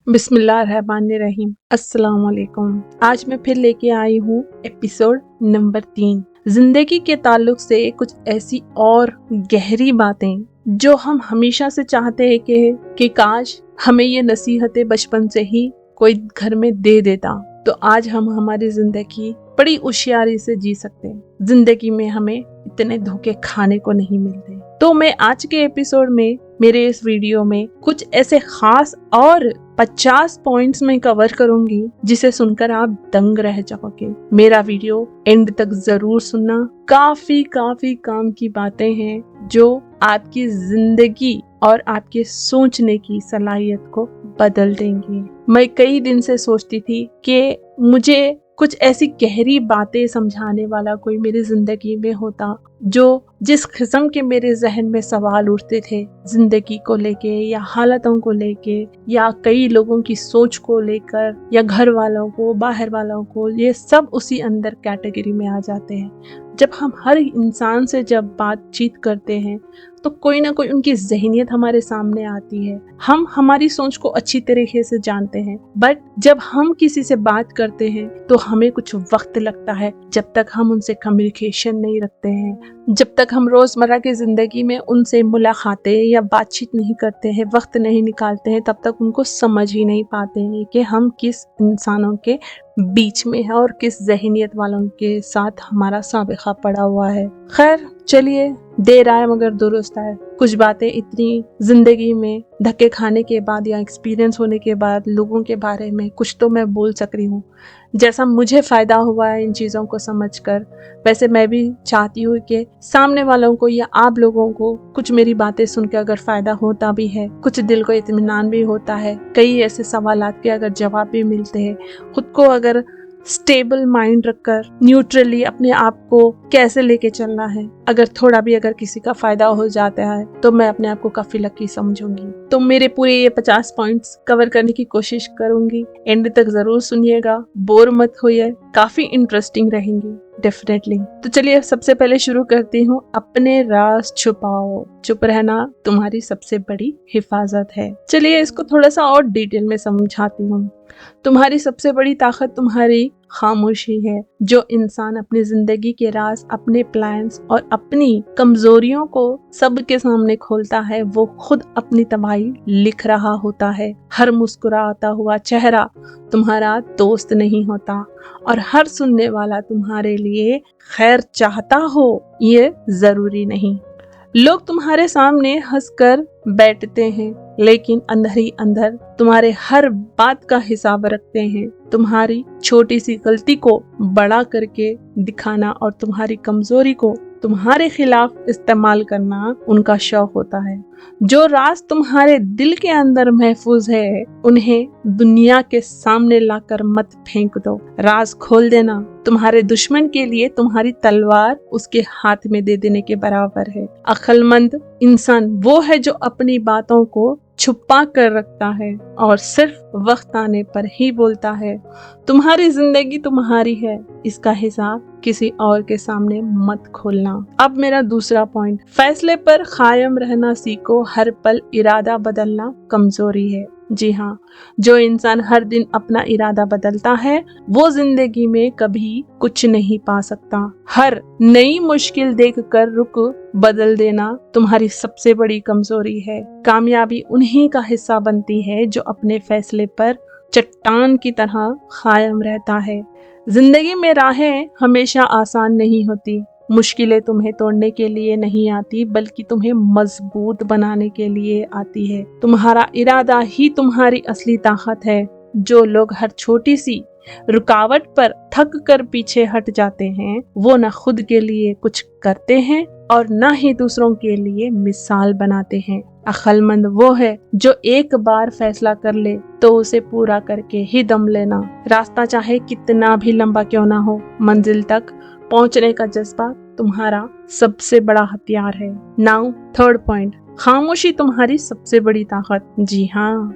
बिस्मिल्लाहिर्रहमानिर्रहीम। अस्सलाम वालेकुम। आज मैं फिर लेके आई हूँ एपिसोड नंबर 3। जिंदगी के ताल्लुक से कुछ ऐसी और गहरी बातें जो हम हमेशा से चाहते हैं कि काश हमें ये नसीहतें बचपन से ही कोई घर में दे देता, तो आज हम हमारी जिंदगी बड़ी होशियारी से जी सकते हैं। जिंदगी में हमें इतने धोखे खाने को नहीं मिलते। तो मैं आज के एपिसोड में, मेरे इस वीडियो में कुछ ऐसे खास और 50 पॉइंट्स में कवर करूंगी जिसे सुनकर आप दंग रह जाओगे। मेरा वीडियो एंड तक जरूर सुनना। काफी काम की बातें हैं जो आपकी जिंदगी और आपके सोचने की सलाहियत को बदल देंगी। मैं कई दिन से सोचती थी कि मुझे कुछ ऐसी गहरी बातें समझाने वाला कोई मेरी जिंदगी में होता, जो जिस किस्म के मेरे जहन में सवाल उठते थे जिंदगी को लेके या हालातों को लेके या कई लोगों की सोच को लेकर या घर वालों को, बाहर वालों को, ये सब उसी अंदर कैटेगरी में आ जाते हैं। जब हम हर इंसान से जब बातचीत करते हैं तो कोई ना कोई उनकी ज़हनियत हमारे सामने आती है। हम हमारी सोच को अच्छी तरीके से जानते हैं, बट जब हम किसी से बात करते हैं तो हमें कुछ वक्त लगता है। जब तक हम उनसे कम्युनिकेशन नहीं रखते हैं, जब तक हम रोज़मर्रा की ज़िंदगी में उनसे मुलाकातें या बातचीत नहीं करते हैं, वक्त नहीं निकालते हैं, तब तक उनको समझ ही नहीं पाते हैं कि हम किस इंसानों के बीच में है और किस ज़हनियत वालों के साथ हमारा साबिक़ा पड़ा हुआ है। खैर चलिए, देर आए मगर दुरुस्त आए। कुछ बातें इतनी जिंदगी में धक्के खाने के बाद या एक्सपीरियंस होने के बाद लोगों के बारे में कुछ तो मैं बोल सक रही हूँ। जैसा मुझे फ़ायदा हुआ है इन चीज़ों को समझकर, वैसे मैं भी चाहती हूँ कि सामने वालों को या आप लोगों को कुछ मेरी बातें सुन के अगर फ़ायदा होता भी है, कुछ दिल को इत्मीनान भी होता है, कई ऐसे सवालात के अगर जवाब भी मिलते हैं, खुद को अगर स्टेबल माइंड रखकर न्यूट्रली अपने आप को कैसे लेके चलना है, अगर किसी का फायदा हो जाता है तो मैं अपने आप को काफी लकी समझूंगी। तो मेरे पूरे ये 50 पॉइंट्स कवर करने की कोशिश करूंगी। एंड तक जरूर सुनिएगा, बोर मत होइए, काफी इंटरेस्टिंग रहेंगी डेफिनेटली। तो चलिए सबसे पहले शुरू करती हूँ। अपने राज छुपाओ, चुप रहना तुम्हारी सबसे बड़ी हिफाजत है। चलिए इसको थोड़ा सा और डिटेल में समझाती हूँ। तुम्हारी सबसे बड़ी ताकत तुम्हारी खामोशी है। जो इंसान अपनी जिंदगी के राज, अपने प्लान्स और अपनी कमजोरियों को सबके सामने खोलता है, वो खुद अपनी तबाही लिख रहा होता है। हर मुस्कुराता हुआ चेहरा तुम्हारा दोस्त नहीं होता और हर सुनने वाला तुम्हारे लिए खैर चाहता हो ये जरूरी नहीं। लोग तुम्हारे सामने हंसकर बैठते हैं लेकिन अंदर ही अंदर तुम्हारे हर बात का हिसाब रखते हैं। तुम्हारी छोटी सी गलती को बड़ा करके दिखाना और तुम्हारी कमजोरी को तुम्हारे खिलाफ इस्तेमाल करना उनका शौक होता है। जो राज तुम्हारे दिल के अंदर महफूज है, उन्हें दुनिया के सामने लाकर मत फेंक दो। राज खोल देना तुम्हारे दुश्मन के लिए तुम्हारी तलवार उसके हाथ में दे देने के बराबर है। अक्लमंद इंसान वो है जो अपनी बातों को छुपा कर रखता है और सिर्फ वक्त आने पर ही बोलता है। तुम्हारी जिंदगी तुम्हारी है, इसका हिसाब किसी और के सामने मत खोलना। अब मेरा दूसरा पॉइंट, फैसले पर कायम रहना सीखो। हर पल इरादा बदलना कमजोरी है। जी हाँ, जो इंसान हर दिन अपना इरादा बदलता है वो जिंदगी में कभी कुछ नहीं पा सकता। हर नई मुश्किल देखकर रुक बदल देना तुम्हारी सबसे बड़ी कमजोरी है। कामयाबी उन्हीं का हिस्सा बनती है जो अपने फैसले पर चट्टान की तरह कायम रहता है। जिंदगी में राहें हमेशा आसान नहीं होती। मुश्किलें तुम्हें तोड़ने के लिए नहीं आती बल्कि तुम्हें मजबूत बनाने के लिए आती है। तुम्हारा इरादा ही तुम्हारी असली ताकत है। जो लोग हर छोटी सी रुकावट पर थक कर पीछे हट जाते हैं, वो न खुद के लिए कुछ करते हैं और न ही दूसरों के लिए मिसाल बनाते हैं। अक्लमंद वो है जो एक बार फैसला कर ले तो उसे पूरा करके ही दम लेना। रास्ता चाहे कितना भी लंबा क्यों ना हो, मंजिल तक पहुंचने का जज्बा तुम्हारा सबसे बड़ा हथियार है। नाउ थर्ड पॉइंट, खामोशी तुम्हारी सबसे बड़ी ताकत। जी हाँ,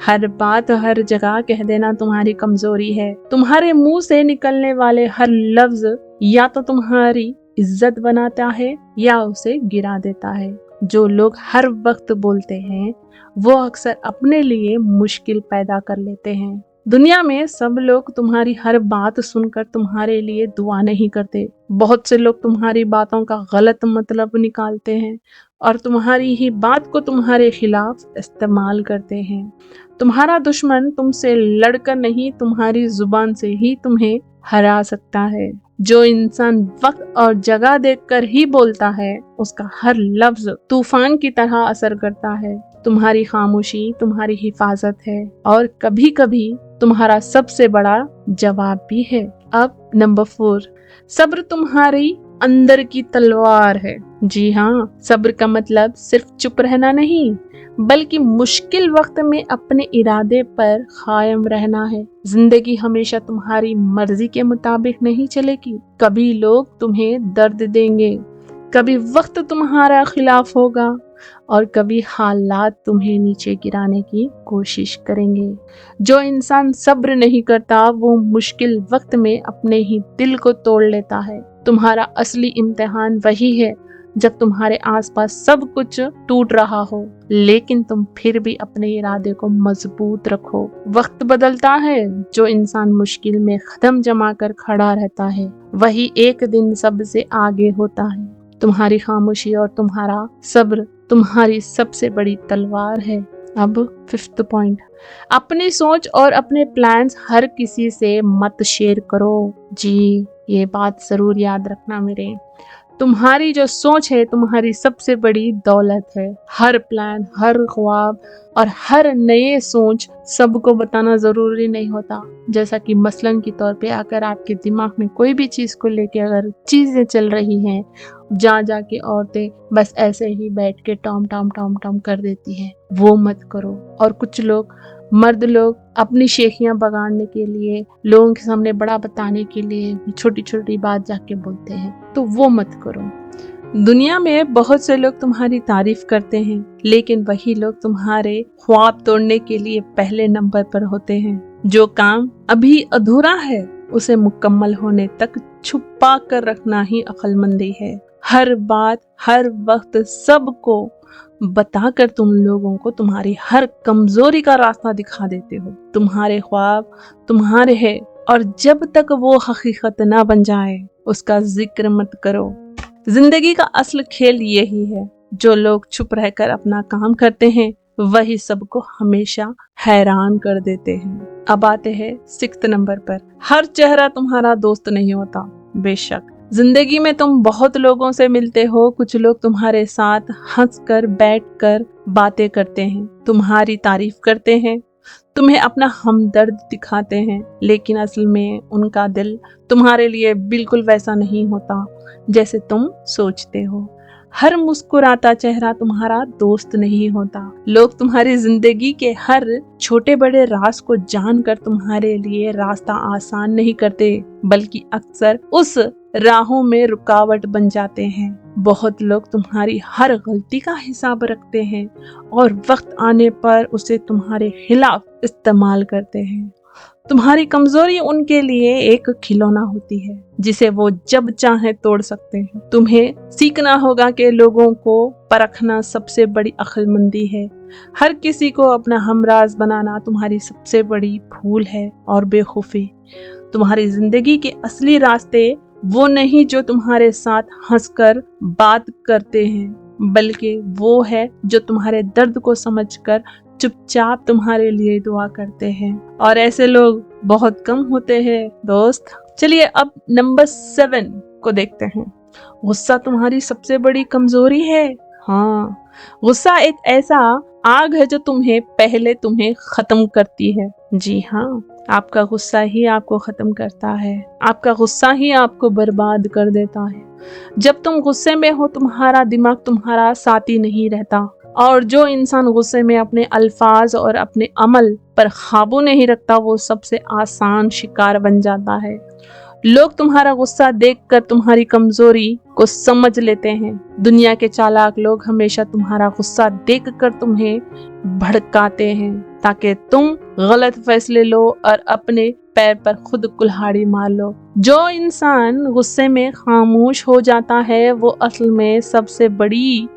हर बात हर जगह कह देना तुम्हारी कमजोरी है। तुम्हारे मुंह से निकलने वाले हर लफ्ज या तो तुम्हारी इज्जत बनाता है या उसे गिरा देता है। जो लोग हर वक्त बोलते हैं वो अक्सर अपने लिए मुश्किल पैदा कर लेते हैं। दुनिया में सब लोग तुम्हारी हर बात सुनकर तुम्हारे लिए दुआ नहीं करते। बहुत से लोग तुम्हारी बातों का गलत मतलब निकालते हैं और तुम्हारी ही बात को तुम्हारे खिलाफ इस्तेमाल करते हैं। तुम्हारा दुश्मन तुमसे लड़कर नहीं, तुम्हारी जुबान से ही तुम्हें हरा सकता है। जो इंसान वक्त और जगह देखकर ही बोलता है, उसका हर लफ्ज तूफान की तरह असर करता है। तुम्हारी खामोशी तुम्हारी हिफाजत है और कभी कभी तुम्हारा सबसे बड़ा जवाब भी है। अब नंबर 4, सब्र तुम्हारी अंदर की तलवार है। जी हाँ, सब्र का मतलब सिर्फ चुप रहना नहीं, बल्कि मुश्किल वक्त में अपने इरादे पर कायम रहना है। जिंदगी हमेशा तुम्हारी मर्जी के मुताबिक नहीं चलेगी। कभी लोग तुम्हें दर्द देंगे, कभी वक्त तुम्हारा खिलाफ होगा और कभी हालात तुम्हें नीचे गिराने की कोशिश करेंगे। जो इंसान सब्र नहीं करता वो मुश्किल वक्त में अपने ही दिल को तोड़ लेता है। तुम्हारा असली इम्तिहान वही है जब तुम्हारे आसपास सब कुछ टूट रहा हो, लेकिन तुम फिर भी अपने इरादे को मजबूत रखो। वक्त बदलता है, जो इंसान मुश्किल में कदम जमा कर खड़ा रहता है वही एक दिन सबसे आगे होता है। तुम्हारी खामोशी और तुम्हारा सब्र तुम्हारी सबसे बड़ी तलवार है। अब 5th पॉइंट, अपनी सोच और अपने प्लान्स हर किसी से मत शेयर करो। जी, ये बात जरूर याद रखना मेरे। तुम्हारी जो सोच है तुम्हारी सबसे बड़ी दौलत है। हर प्लान, हर ख्वाब और हर नए सोच सबको बताना जरूरी नहीं होता। जैसा कि मसलन के तौर पे अगर आपके दिमाग में कोई भी चीज को लेके अगर चीजें चल रही हैं, जा के औरतें बस ऐसे ही बैठ के टॉम टॉम टॉम टॉम कर देती हैं, वो मत करो। और कुछ लोग, मर्द लोग अपनी शेखियां बगाड़ने के लिए, लोगों के सामने बड़ा बताने के लिए छोटी छोटी बात जाके बोलते हैं, तो वो मत करो। दुनिया में बहुत से लोग तुम्हारी तारीफ करते हैं, लेकिन वही लोग तुम्हारे ख्वाब तोड़ने के लिए पहले नंबर पर होते हैं। जो काम अभी अधूरा है उसे मुकम्मल होने तक छुपा कर रखना ही अक्लमंदी है। हर बात, हर वक्त सबको बताकर तुम लोगों को तुम्हारी हर कमजोरी का रास्ता दिखा देते हो। तुम्हारे ख्वाब तुम्हारे हैं और जब तक वो हकीकत ना बन जाए उसका जिक्र मत करो। जिंदगी का असल खेल यही है, जो लोग चुप रहकर अपना काम करते हैं वही सबको हमेशा हैरान कर देते हैं। अब आते हैं 6th नंबर पर, हर चेहरा तुम्हारा दोस्त नहीं होता। बेशक जिंदगी में तुम बहुत लोगों से मिलते हो, कुछ लोग तुम्हारे साथ हंसकर बैठकर बातें करते हैं, तुम्हारी तारीफ करते हैं, तुम्हें अपना हमदर्द दिखाते हैं, लेकिन असल में उनका दिल तुम्हारे लिए बिल्कुल वैसा नहीं होता जैसे तुम सोचते हो। हर मुस्कुराता चेहरा तुम्हारा दोस्त नहीं होता। लोग तुम्हारी जिंदगी के हर छोटे बड़े राज को जानकर तुम्हारे लिए रास्ता आसान नहीं करते, बल्कि अक्सर उस राहों में रुकावट बन जाते हैं। बहुत लोग तुम्हारी हर गलती का हिसाब रखते हैं और वक्त आने पर उसे तुम्हारे खिलाफ इस्तेमाल करते हैं। तुम्हारी कमजोरी उनके लिए एक खिलौना होती है जिसे वो जब चाहे तोड़ सकते हैं। तुम्हें सीखना होगा कि लोगों को परखना सबसे बड़ी अक्लमंदी है। हर किसी को अपना हमराज बनाना तुम्हारी सबसे बड़ी भूल है और बेखौफी। तुम्हारी जिंदगी के असली रास्ते वो नहीं जो तुम्हारे साथ हंसकर बात करते हैं, बल्कि वो है जो तुम्हारे दर्द को समझकर चुपचाप तुम्हारे लिए दुआ करते हैं, और ऐसे लोग बहुत कम होते हैं दोस्त। चलिए अब नंबर 7 को देखते हैं। गुस्सा तुम्हारी सबसे बड़ी कमजोरी है। हाँ, गुस्सा एक ऐसा आग है जो तुम्हें खत्म करती है। जी हाँ, आपका गुस्सा ही आपको खत्म करता है, आपका गुस्सा ही आपको बर्बाद कर देता है। जब तुम गुस्से में हो तुम्हारा दिमाग तुम्हारा साथी नहीं रहता, और जो इंसान गुस्से में अपने अल्फाज और अपने अमल पर काबू नहीं रखता वो सबसे आसान शिकार बन जाता है। लोग तुम्हारा गुस्सा देखकर तुम्हारी कमजोरी को समझ लेते हैं। दुनिया के चालाक लोग हमेशा तुम्हारा गुस्सा देखकर तुम्हें भड़काते हैं ताकि तुम गलत फैसले लो और अपने पैर पर खुद कुल्हाड़ी मार लो। जो इंसान गुस्से में खामोश हो जाता है वो असल में सबसे बड़ी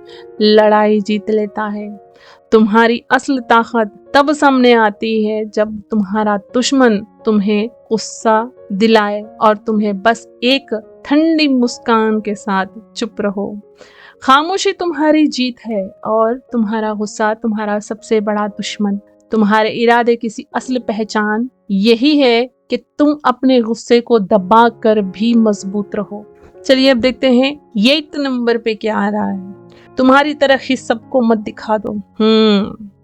लड़ाई जीत लेता है। तुम्हारी असल ताकत तब सामने आती है जब तुम्हारा दुश्मन तुम्हें गुस्सा दिलाए और तुम्हें बस एक ठंडी मुस्कान के साथ चुप रहो। खामोशी तुम्हारी जीत है और तुम्हारा गुस्सा तुम्हारा सबसे बड़ा दुश्मन। तुम्हारे इरादे की असल पहचान यही है कि तुम अपने गुस्से को दबा कर भी मजबूत रहो। चलिए अब देखते हैं 8 नंबर पे क्या आ रहा है। तुम्हारी तरक्की सबको मत दिखा दो।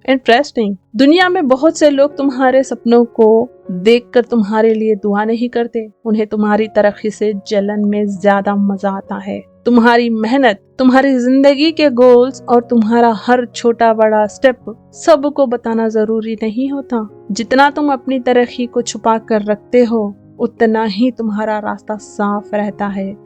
इंटरेस्टिंग। दुनिया में बहुत से लोग तुम्हारे सपनों को देखकर तुम्हारे लिए दुआ नहीं करते। उन्हें तुम्हारी तरक्की से जलन में ज्यादा मजा आता है। तुम्हारी मेहनत, तुम्हारी जिंदगी के गोल्स और तुम्हारा हर छोटा बड़ा स्टेप सबको बताना जरूरी नहीं होता। जितना तुम अपनी तरक्की को छुपा कर रखते हो उतना ही तुम्हारा रास्ता साफ रहता है।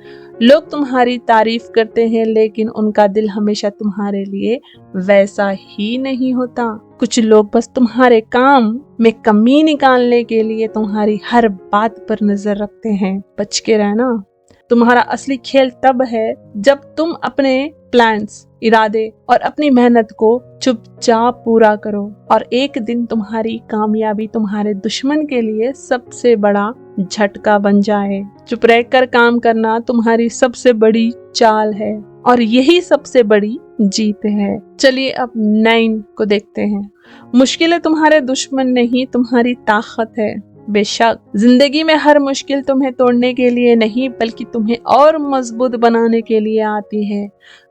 लोग तुम्हारी तारीफ करते हैं लेकिन उनका दिल हमेशा तुम्हारे लिए वैसा ही नहीं होता। कुछ लोग बस तुम्हारे काम में कमी निकालने के लिए तुम्हारी हर बात पर नजर रखते हैं। बच के रहना। तुम्हारा असली खेल तब है जब तुम अपने प्लान्स, इरादे और अपनी मेहनत को चुपचाप पूरा करो और एक दिन तुम्हारी कामयाबी तुम्हारे दुश्मन के लिए सबसे बड़ा झटका बन जाए। चुप रहकर काम करना तुम्हारी सबसे बड़ी चाल है और यही सबसे बड़ी जीत है। चलिए अब 9 को देखते हैं। मुश्किलें तुम्हारे दुश्मन नहीं, तुम्हारी ताकत है। बेशक जिंदगी में हर मुश्किल तुम्हें तोड़ने के लिए नहीं बल्कि तुम्हें और मजबूत बनाने के लिए आती है।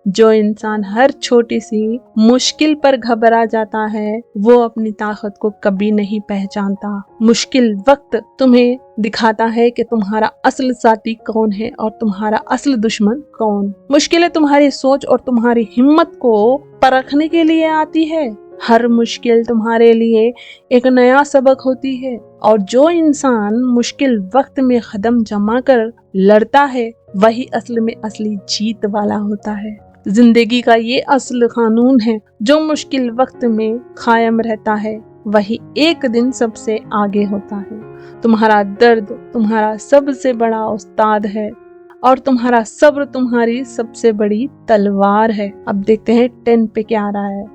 जो इंसान हर छोटी सी मुश्किल पर घबरा जाता है वो अपनी ताकत को कभी नहीं पहचानता। मुश्किल वक्त तुम्हें दिखाता है कि तुम्हारा असल साथी कौन है और तुम्हारा असल दुश्मन कौन। मुश्किलें तुम्हारी सोच और तुम्हारी हिम्मत को परखने के लिए आती है। हर मुश्किल तुम्हारे लिए एक नया सबक होती है और जो इंसान मुश्किल वक्त में कदम जमा कर लड़ता है वही असल में असली जीत वाला होता है। जिंदगी का ये असल कानून है, जो मुश्किल वक्त में कायम रहता है वही एक दिन सबसे आगे होता है। तुम्हारा दर्द तुम्हारा सबसे बड़ा उस्ताद है और तुम्हारा सब्र तुम्हारी सबसे बड़ी तलवार है। अब देखते हैं 10 पे क्या आ रहा है।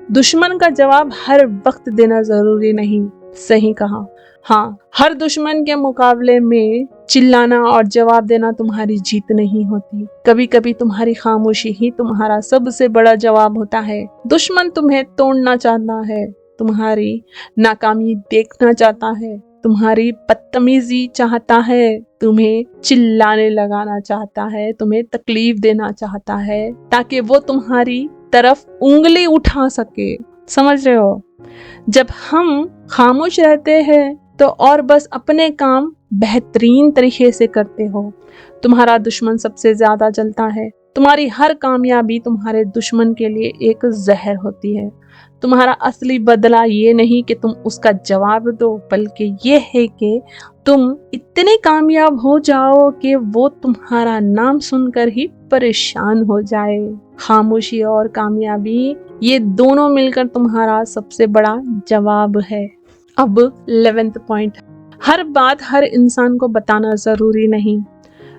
दुश्मन का जवाब हर वक्त देना जरूरी नहीं। सही कहा। हाँ, हर दुश्मन के मुकाबले में चिल्लाना और जवाब देना तुम्हारी जीत नहीं होती। कभी कभी तुम्हारी खामोशी ही तुम्हारा सबसे बड़ा जवाब होता है। दुश्मन तुम्हें तोड़ना चाहता है, तुम्हारी नाकामी देखना चाहता है, तुम्हारी बदतमीजी चाहता है, तुम्हें चिल्लाने लगाना चाहता है, तुम्हें तकलीफ देना चाहता है ताकि वो तुम्हारी तरफ उंगली उठा सके। समझ रहे हो? जब हम खामोश रहते हैं तो और बस अपने काम बेहतरीन तरीके से करते हो, तुम्हारा दुश्मन सबसे ज्यादा जलता है। तुम्हारी हर कामयाबी तुम्हारे दुश्मन के लिए एक जहर होती है। तुम्हारा असली बदला ये नहीं कि तुम उसका जवाब दो बल्कि ये है कि तुम इतने कामयाब हो जाओ कि वो तुम्हारा नाम सुनकर ही परेशान हो जाए। खामोशी और कामयाबी ये दोनों मिलकर तुम्हारा सबसे बड़ा जवाब है। अब 11th पॉइंट। हर बात हर इंसान को बताना जरूरी नहीं।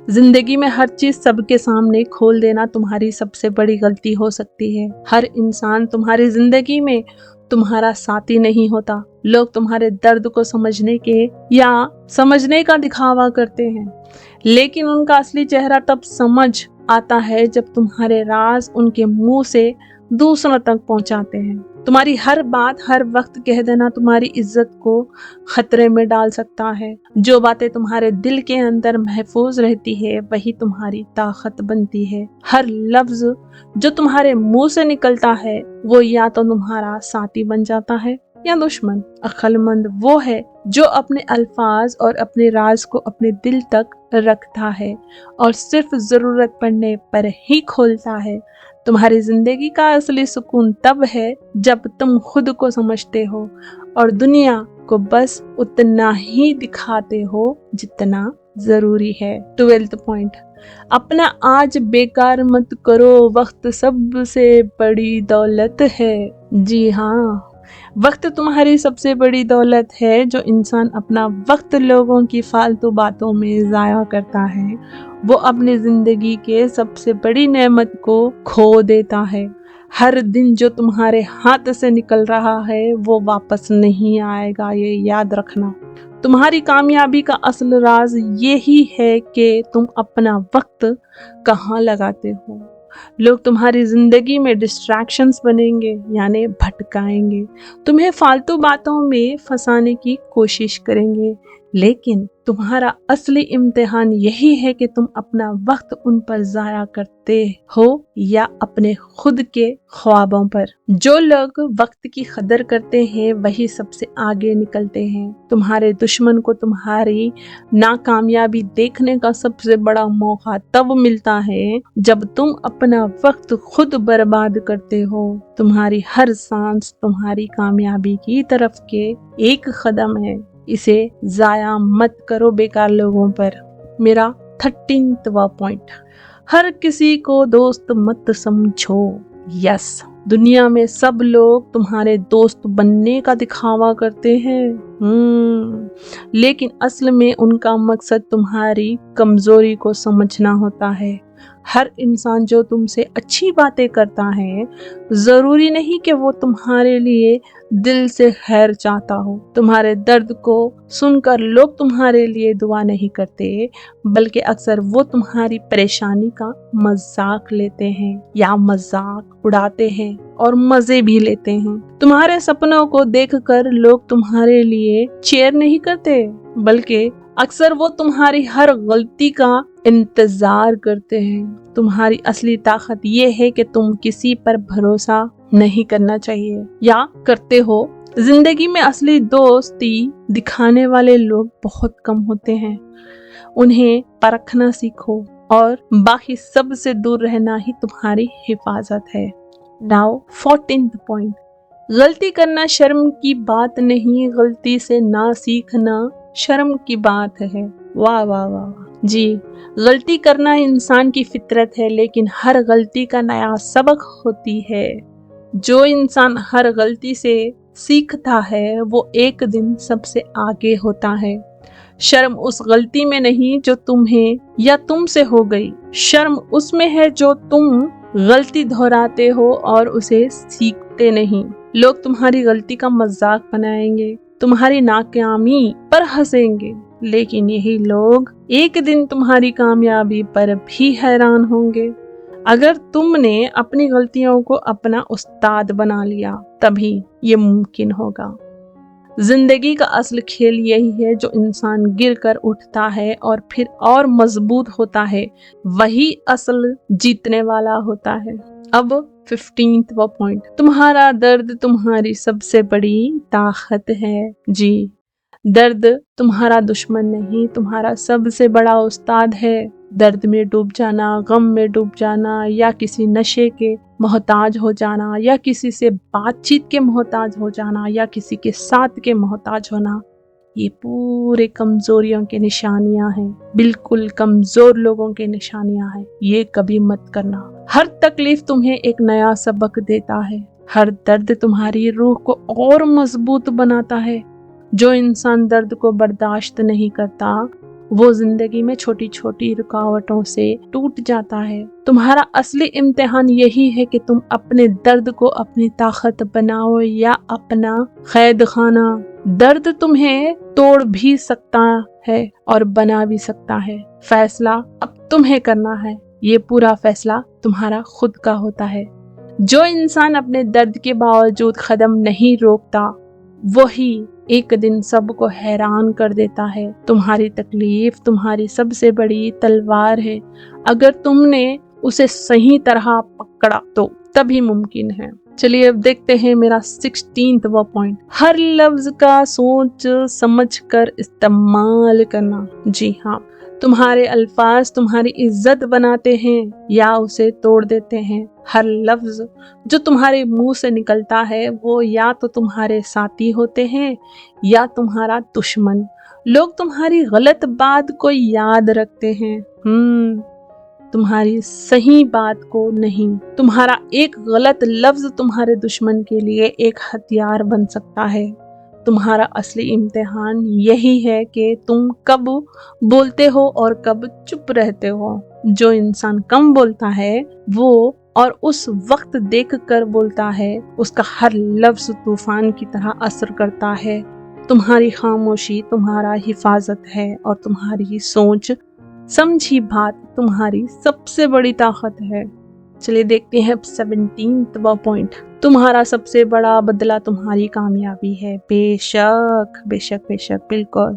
जिंदगी में हर चीज सबके सामने खोल देना तुम्हारी सबसे बड़ी गलती हो सकती है। हर इंसान तुम्हारी जिंदगी में तुम्हारा साथी नहीं होता। लोग तुम्हारे दर्द को समझने के या समझने का दिखावा करते हैं, लेकिन उनका असली चेहरा तब समझ आता है जब तुम्हारे राज उनके मुंह से दूसरों तक पहुंचाते हैं। तुम्हारी हर बात हर वक्त कह देना तुम्हारी इज्जत को खतरे में डाल सकता है। जो बातें तुम्हारे दिल के अंदर महफूज रहती है वही तुम्हारी ताकत बनती है। हर लफ्ज जो तुम्हारे मुंह से निकलता है वो या तो तुम्हारा साथी बन जाता है या दुश्मन। अक्लमंद वो है जो अपने अल्फाज और अपने राज को अपने दिल तक रखता है और सिर्फ जरूरत पड़ने पर ही खोलता है। तुम्हारी जिंदगी का असली सुकून तब है जब तुम खुद को समझते हो और दुनिया को बस उतना ही दिखाते हो जितना जरूरी है। 12th point. अपना आज बेकार मत करो, वक्त सबसे बड़ी दौलत है। जी हाँ, वक्त तुम्हारी सबसे बड़ी दौलत है। जो इंसान अपना वक्त लोगों की फालतू बातों में ज़ाया करता है वो अपनी ज़िंदगी के सबसे बड़ी नेमत को खो देता है। हर दिन जो तुम्हारे हाथ से निकल रहा है वो वापस नहीं आएगा, ये याद रखना। तुम्हारी कामयाबी का असल राज यही है कि तुम अपना वक्त कहाँ लगाते हो। लोग तुम्हारी जिंदगी में डिस्ट्रैक्शंस बनेंगे, यानी भटकाएंगे, तुम्हें फालतू बातों में फंसाने की कोशिश करेंगे, लेकिन तुम्हारा असली इम्तिहान यही है कि तुम अपना वक्त उन पर जाया करते हो या अपने खुद के ख्वाबों पर। जो लोग वक्त की कदर करते हैं वही सबसे आगे निकलते हैं। तुम्हारे दुश्मन को तुम्हारी नाकामयाबी देखने का सबसे बड़ा मौका तब मिलता है जब तुम अपना वक्त खुद बर्बाद करते हो। तुम्हारी हर सांस तुम्हारी कामयाबी की तरफ के एक कदम है। इसे जाया मत करो बेकार लोगों पर। मेरा 13वां पॉइंट, हर किसी को दोस्त मत समझो। यस, दुनिया में सब लोग तुम्हारे दोस्त बनने का दिखावा करते हैं, लेकिन असल में उनका मकसद तुम्हारी कमजोरी को समझना होता है। हर इंसान जो तुमसे अच्छी बातें करता है जरूरी नहीं कि वो तुम्हारे लिए दिल से खैर चाहता हो। तुम्हारे दर्द को सुनकर लोग तुम्हारे लिए दुआ नहीं करते, बल्कि अक्सर वो तुम्हारी परेशानी का मजाक लेते हैं या मजाक उड़ाते हैं और मजे भी लेते हैं। तुम्हारे सपनों को देखकर लोग तुम्हारे लिए चीयर नहीं करते, बल्कि अक्सर वो तुम्हारी हर गलती का इंतजार करते हैं। तुम्हारी असली ताकत ये है कि तुम किसी पर भरोसा नहीं करना चाहिए या करते हो। जिंदगी में असली दोस्ती दिखाने वाले लोग बहुत कम होते हैं। उन्हें परखना सीखो और बाकी सब से दूर रहना ही तुम्हारी हिफाजत है। नाउ 14th पॉइंट, गलती करना शर्म की बात नहीं, गलती से ना सीखना शर्म की बात है। वाह वाह वाह जी, गलती करना इंसान की फितरत है, लेकिन हर गलती का नया सबक होती है। जो इंसान हर गलती से सीखता है वो एक दिन सबसे आगे होता है। शर्म उस गलती में नहीं जो तुम्हें या तुमसे हो गई, शर्म उसमें है जो तुम गलती दोहराते हो और उसे सीखते नहीं। लोग तुम्हारी गलती का मजाक बनाएंगे, तुम्हारी नाकामी पर हंसेंगे, लेकिन यही लोग एक दिन तुम्हारी कामयाबी पर भी हैरान होंगे। अगर तुमने अपनी गलतियों को अपना उस्ताद बना लिया तभी ये मुमकिन होगा। जिंदगी का असल खेल यही है, जो इंसान गिर कर उठता है और फिर और मजबूत होता है वही असल जीतने वाला होता है। अब 15वां पॉइंट, तुम्हारा दर्द तुम्हारी सबसे बड़ी ताकत है। जी, दर्द तुम्हारा दुश्मन नहीं, तुम्हारा सबसे बड़ा उस्ताद है। दर्द में डूब जाना, गम में डूब जाना, या किसी नशे के मोहताज हो जाना, या किसी से बातचीत के मोहताज हो जाना, या किसी के साथ के मोहताज होना, ये पूरे कमजोरियों के निशानियां हैं। बिल्कुल कमजोर लोगों के निशानियां हैं। ये कभी मत करना। हर तकलीफ तुम्हें एक नया सबक देता है। हर दर्द तुम्हारी रूह को और मजबूत बनाता है। जो इंसान दर्द को बर्दाश्त नहीं करता वो जिंदगी में छोटी छोटी रुकावटों से टूट जाता है। तुम्हारा असली इम्तिहान यही है कि तुम अपने दर्द को अपनी ताकत बनाओ या अपना कैद खाना। दर्द तुम्हें तोड़ भी सकता है और बना भी सकता है। फैसला अब तुम्हें करना है। ये पूरा फैसला तुम्हारा खुद का होता है। जो इंसान अपने दर्द के बावजूद कदम नहीं रोकता वही एक दिन सबको हैरान कर देता है। तुम्हारी तकलीफ तुम्हारी सबसे बड़ी तलवार है। अगर तुमने उसे सही तरह पकड़ा तो तभी मुमकिन है। चलिए अब देखते हैं मेरा 16वां पॉइंट, हर लफ्ज का सोच समझ कर इस्तेमाल करना। जी हाँ, तुम्हारे अल्फाज तुम्हारी इज्जत बनाते हैं या उसे तोड़ देते हैं। हर लफ्ज जो तुम्हारे मुंह से निकलता है वो या तो तुम्हारे साथी होते हैं या तुम्हारा दुश्मन। लोग तुम्हारी गलत बात को याद रखते हैं, تمہاری صحیح بات کو نہیں۔ تمہارا ایک غلط لفظ تمہارے دشمن کے لیے ایک ہتھیار بن سکتا ہے۔ تمہارا اصلی امتحان یہی ہے کہ تم کب بولتے ہو اور کب چپ رہتے ہو۔ جو انسان کم بولتا ہے وہ اور اس وقت دیکھ کر بولتا ہے، اس کا ہر لفظ طوفان کی طرح اثر کرتا ہے۔ تمہاری خاموشی تمہارا حفاظت ہے اور تمہاری سوچ سمجھی بات تمہاری سب سے بڑی طاقت ہے۔ چلیے دیکھتے ہیں 17واں پوائنٹ۔ تمہارا سب سے بڑا بدلہ تمہاری کامیابی ہے۔ بے شک بے شک بے شک، بالکل۔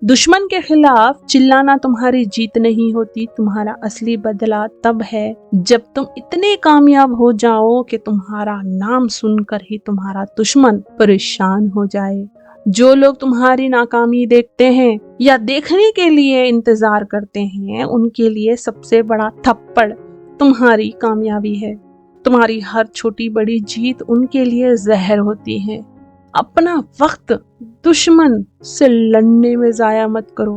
دشمن کے خلاف چلانا تمہاری جیت نہیں ہوتی، تمہارا اصلی بدلہ تب ہے جب تم اتنے کامیاب ہو جاؤ کہ تمہارا نام سن کر ہی تمہارا دشمن پریشان ہو جائے۔ جو لوگ تمہاری ناکامی دیکھتے ہیں یا دیکھنے کے لیے انتظار کرتے ہیں، ان کے لیے سب سے بڑا تھپڑ تمہاری کامیابی ہے۔ تمہاری ہر چھوٹی بڑی جیت ان کے لیے زہر ہوتی ہے۔ اپنا وقت دشمن سے لڑنے میں ضائع مت کرو۔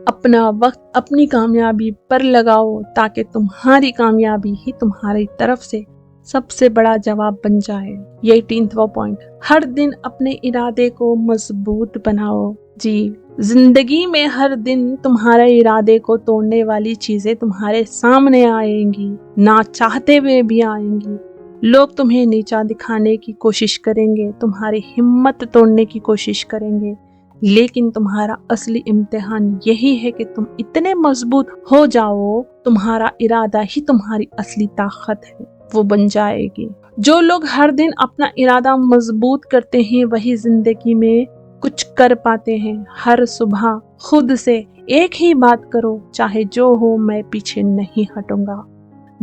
اپنا وقت اپنی کامیابی پر لگاؤ تاکہ تمہاری کامیابی ہی تمہاری طرف سے سب سے بڑا جواب بن جائے۔ یہ 18واں پوائنٹ۔ ہر دن اپنے ارادے کو مضبوط بناؤ۔ جی، زندگی میں ہر دن تمہارے ارادے کو توڑنے والی چیزیں تمہارے سامنے آئیں گی، نہ چاہتے ہوئے بھی آئیں گی۔ لوگ تمہیں نیچا دکھانے کی کوشش کریں گے، تمہاری ہمت توڑنے کی کوشش کریں گے، لیکن تمہارا اصلی امتحان یہی ہے کہ تم اتنے مضبوط ہو جاؤ، تمہارا ارادہ ہی تمہاری اصلی طاقت ہے، وہ بن جائے گی۔ جو لوگ ہر دن اپنا ارادہ مضبوط کرتے ہیں وہی زندگی میں کچھ کر پاتے ہیں۔ ہر صبح خود سے ایک ہی بات کرو، چاہے جو ہو میں پیچھے نہیں ہٹوں گا۔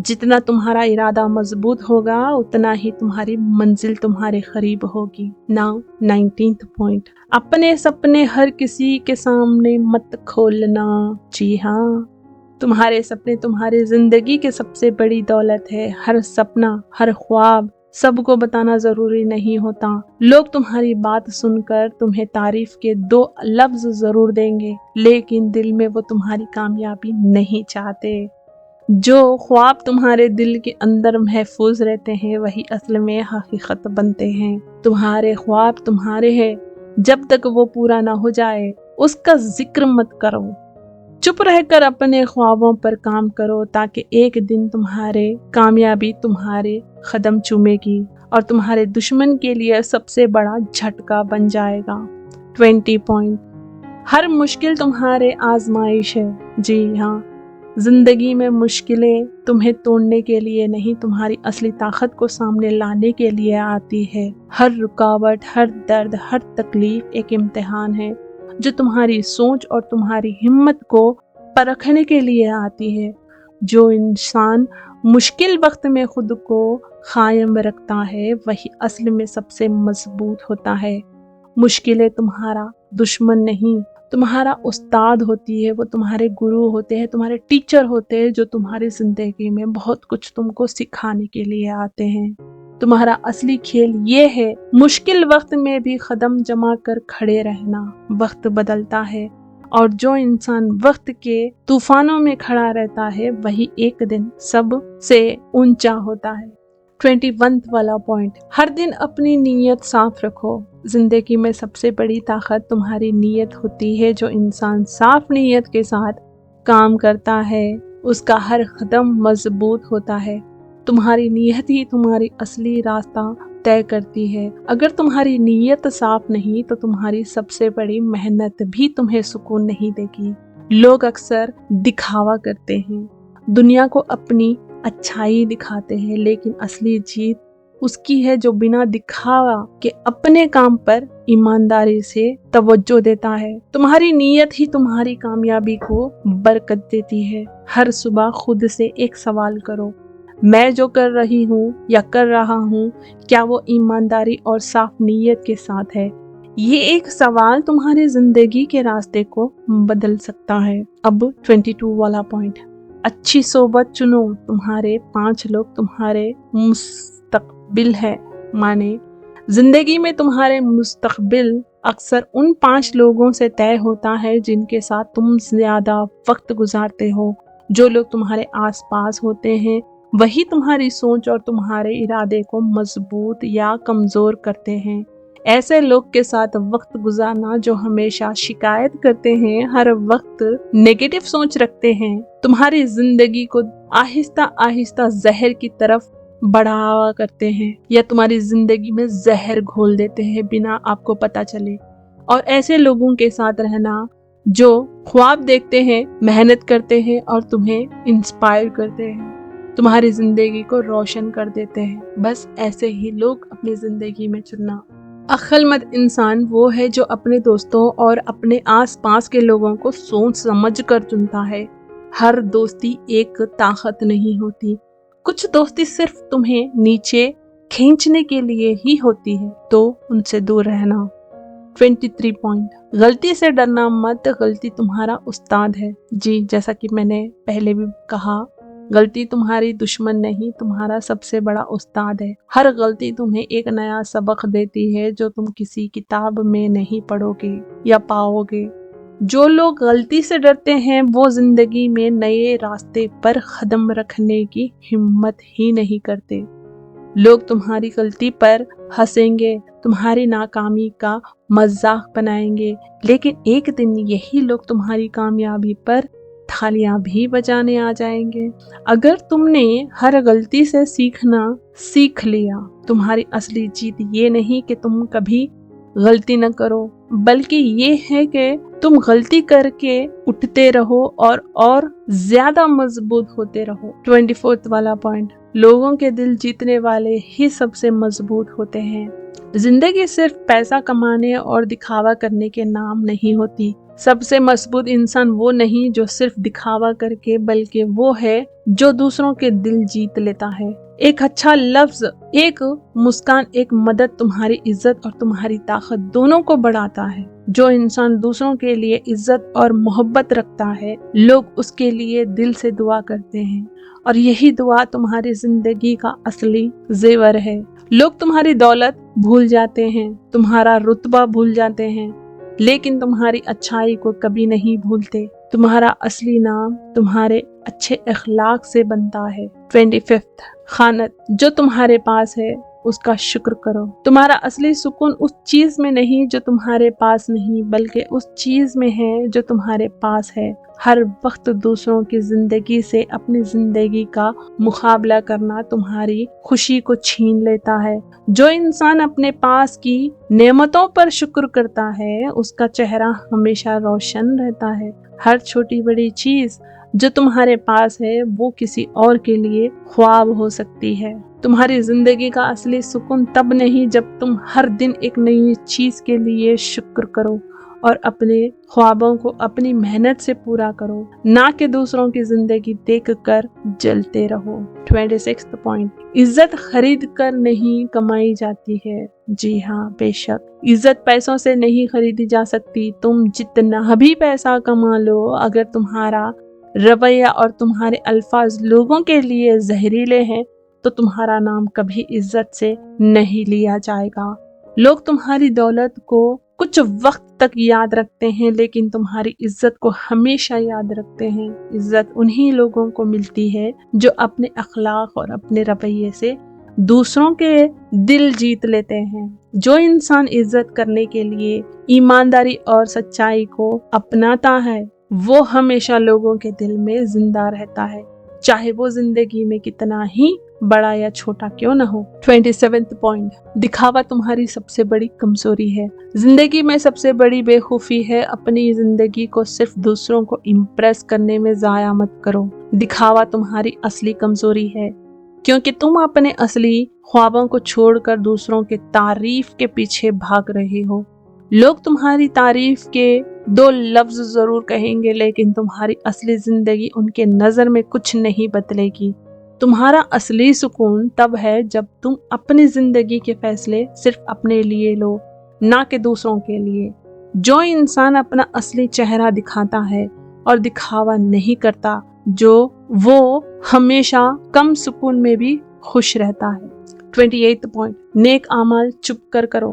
جتنا تمہارا ارادہ مضبوط ہوگا اتنا ہی تمہاری منزل تمہارے قریب ہوگی۔ Now 19th point. اپنے سپنے ہر کسی کے سامنے مت کھولنا۔ جی ہاں، تمہارے سپنے تمہاری زندگی کے سب سے بڑی دولت ہے۔ ہر سپنا، ہر خواب سب کو بتانا ضروری نہیں ہوتا۔ لوگ تمہاری بات سن کر تمہیں تعریف کے 2 لفظ ضرور دیں گے، لیکن دل میں وہ تمہاری کامیابی نہیں چاہتے۔ جو خواب تمہارے دل کے اندر محفوظ رہتے ہیں وہی اصل میں حقیقت بنتے ہیں۔ تمہارے خواب تمہارے ہیں، جب تک وہ پورا نہ ہو جائے اس کا ذکر مت کرو۔ چپ رہ کر اپنے خوابوں پر کام کرو تاکہ ایک دن تمہارے کامیابی تمہارے قدم چومے گی اور تمہارے دشمن کے لیے سب سے بڑا جھٹکا بن جائے گا۔ 20 پوائنٹ۔ ہر مشکل تمہارے آزمائش ہے۔ جی ہاں، زندگی میں مشکلیں تمہیں توڑنے کے لیے نہیں، تمہاری اصلی طاقت کو سامنے لانے کے لیے آتی ہے۔ ہر رکاوٹ، ہر درد، ہر تکلیف ایک امتحان ہے جو تمہاری سوچ اور تمہاری ہمت کو پرکھنے کے لیے آتی ہے۔ جو انسان مشکل وقت میں خود کو قائم رکھتا ہے وہی اصل میں سب سے مضبوط ہوتا ہے۔ مشکلیں تمہارا دشمن نہیں، تمہارا استاد ہوتی ہے، وہ تمہارے گرو ہوتے ہیں، تمہارے ٹیچر ہوتے ہیں جو تمہاری زندگی میں بہت کچھ تم کو سکھانے کے لیے آتے ہیں۔ تمہارا اصلی کھیل یہ ہے مشکل وقت میں بھی قدم جما کر کھڑے رہنا۔ وقت بدلتا ہے اور جو انسان وقت کے طوفانوں میں کھڑا رہتا ہے وہی ایک دن سب سے اونچا ہوتا ہے۔ 21 والا پوائنٹ۔ ہر دن اپنی نیت صاف رکھو۔ زندگی میں سب سے بڑی طاقت تمہاری نیت ہوتی ہے۔ جو انسان صاف نیت کے ساتھ کام کرتا ہے اس کا ہر قدم مضبوط ہوتا ہے۔ تمہاری نیت ہی تمہاری اصلی راستہ طے کرتی ہے۔ اگر تمہاری نیت صاف نہیں تو تمہاری سب سے بڑی محنت بھی تمہیں سکون نہیں دے گی۔ لوگ اکثر دکھاوا کرتے ہیں، دنیا کو اپنی اچھائی دکھاتے ہیں، لیکن اصلی جیت اس کی ہے جو بنا دکھاوا کے اپنے کام پر ایمانداری سے توجہ دیتا ہے۔ تمہاری نیت ہی تمہاری کامیابی کو برکت دیتی ہے۔ ہر صبح خود سے ایک سوال کرو، میں جو کر رہی ہوں یا کر رہا ہوں کیا وہ ایمانداری اور صاف نیت کے ساتھ ہے؟ یہ ایک سوال تمہاری زندگی کے راستے کو بدل سکتا ہے۔ اب 22 والا پوائنٹ۔ اچھی صحبت چنو۔ تمہارے 5 لوگ تمہارے مستقبل ہے، مانے زندگی میں تمہارے مستقبل اکثر ان 5 لوگوں سے طے ہوتا ہے جن کے ساتھ تم زیادہ وقت گزارتے ہو۔ जो लोग तुम्हारे आसपास होते हैं वही तुम्हारी सोच और तुम्हारे इरादे को मजबूत या कमजोर करते हैं। ऐसे लोग के साथ वक्त गुजारना जो हमेशा शिकायत करते हैं, हर वक्त नेगेटिव सोच रखते हैं, तुम्हारी जिंदगी को आहिस्ता आहिस्ता जहर की तरफ बढ़ावा करते हैं या तुम्हारी जिंदगी में जहर घोल देते हैं बिना आपको पता चले। और ऐसे लोगों के साथ रहना जो ख्वाब देखते हैं, मेहनत करते हैं और तुम्हें इंस्पायर करते हैं, तुम्हारी जिंदगी को रोशन कर देते हैं, बस ऐसे ही लोग अपनी जिंदगी में चुनना। अक्लमंद इंसान वो है जो अपने दोस्तों और अपने आसपास के लोगों को सोच समझ कर चुनता है। हर दोस्ती एक ताकत नहीं होती, कुछ दोस्ती सिर्फ तुम्हें नीचे खींचने के लिए ही होती है, तो उनसे दूर रहना। 23 पॉइंट, गलती से डरना मत, गलती तुम्हारा उस्ताद है। जी, जैसा कि मैंने पहले भी कहा, गलती तुम्हारी दुश्मन नहीं, तुम्हारा सबसे बड़ा उस्ताद है। हर गलती तुम्हें एक नया सबक देती है जो तुम किसी किताब में नहीं पढ़ोगे या पाओगे। जो लोग गलती से डरते हैं वो जिंदगी में नए रास्ते पर कदम रखने की हिम्मत ही नहीं करते। लोग तुम्हारी गलती पर हंसेंगे, तुम्हारी नाकामी का मजाक बनाएंगे, लेकिन एक दिन यही लोग तुम्हारी कामयाबी पर थालियां भी बजाने आ जाएंगे। अगर तुमने हर गलती से सीखना सीख लिया, तुम्हारी असली जीत ये नहीं कि तुम कभी गलती न करो, बल्कि ये है कि तुम गलती करके उठते रहो और ज्यादा मजबूत होते रहो। 24 वाला पॉइंट, लोगों के दिल जीतने वाले ही सबसे मजबूत होते हैं। जिंदगी सिर्फ पैसा कमाने और दिखावा करने के नाम नहीं होती। सबसे मजबूत इंसान वो नहीं जो सिर्फ दिखावा करके, बल्कि वो है जो दूसरों के दिल जीत लेता है। एक अच्छा लफ्ज, एक मुस्कान, एक मदद तुम्हारी इज्जत और तुम्हारी ताकत दोनों को बढ़ाता है। जो इंसान दूसरों के लिए इज्जत और मोहब्बत रखता है, लोग उसके लिए दिल से दुआ करते हैं और यही दुआ तुम्हारी जिंदगी का असली जेवर है। लोग तुम्हारी दौलत भूल जाते हैं, तुम्हारा रुतबा भूल जाते हैं, लेकिन तुम्हारी अच्छाई को कभी नहीं भूलते। तुम्हारा असली नाम तुम्हारे अच्छे अखलाक से बनता है। 25, खानत, जो तुम्हारे पास है उसका शुक्र करो। तुम्हारा असली सुकून उस चीज में नहीं जो तुम्हारे पास नहीं, बल्कि उस चीज में है जो तुम्हारे पास है। हर वक्त दूसरों की जिंदगी से अपनी जिंदगी का मुकाबला करना तुम्हारी खुशी को छीन लेता है। जो इंसान अपने पास की नेमतों पर शुक्र करता है, उसका चेहरा हमेशा रोशन रहता है। हर छोटी बड़ी चीज जो तुम्हारे पास है वो किसी और के लिए ख्वाब हो सकती है। तुम्हारी जिंदगी का असली सुकून तब नहीं जब तुम हर दिन एक नई चीज के लिए शुक्र करो और अपने ख्वाबों को अपनी मेहनत से पूरा करो, ना कि दूसरों की जिंदगी देखकर जलते रहो। 26 पॉइंट, इज्जत खरीद कर नहीं कमाई जाती है। जी हाँ, बेशक इज्जत पैसों से नहीं खरीदी जा सकती। तुम जितना भी पैसा कमा लो, अगर तुम्हारा रवैया और तुम्हारे अल्फाज लोगों के लिए जहरीले हैं तो तुम्हारा नाम कभी इज्जत से नहीं लिया जाएगा। लोग तुम्हारी दौलत को कुछ वक्त तक याद रखते हैं, लेकिन तुम्हारी इज्जत को हमेशा याद रखते हैं। इज्जत उन्हीं लोगों को मिलती है जो अपने अखलाक और अपने रवैये से दूसरों के दिल जीत लेते हैं। जो इंसान इज्जत करने के लिए ईमानदारी और सच्चाई को अपनाता है, वो हमेशा लोगों के दिल में जिंदा रहता है, चाहे वो जिंदगी में कितना ही बड़ा या छोटा क्यों न हो। 27 पॉइंट, दिखावा तुम्हारी सबसे बड़ी कमजोरी है। जिंदगी में सबसे बड़ी बेखूफी है अपनी जिंदगी को सिर्फ दूसरों को इम्प्रेस करने में जाया मत करो। दिखावा तुम्हारी असली कमजोरी है, क्योंकि तुम अपने असली ख्वाबों को छोड़कर दूसरों के तारीफ के पीछे भाग रहे हो। लोग तुम्हारी तारीफ के 2 लफ्ज जरूर कहेंगे, लेकिन तुम्हारी असली जिंदगी उनके नजर में कुछ नहीं बदलेगी। तुम्हारा असली सुकून तब है जब तुम अपनी जिंदगी के फैसले सिर्फ अपने लिए लो, ना कि दूसरों के लिए। जो इंसान अपना असली चेहरा दिखाता है और दिखावा नहीं करता, वो हमेशा कम सुकून में भी खुश रहता है। 28 पॉइंट, नेक अमाल चुप कर करो।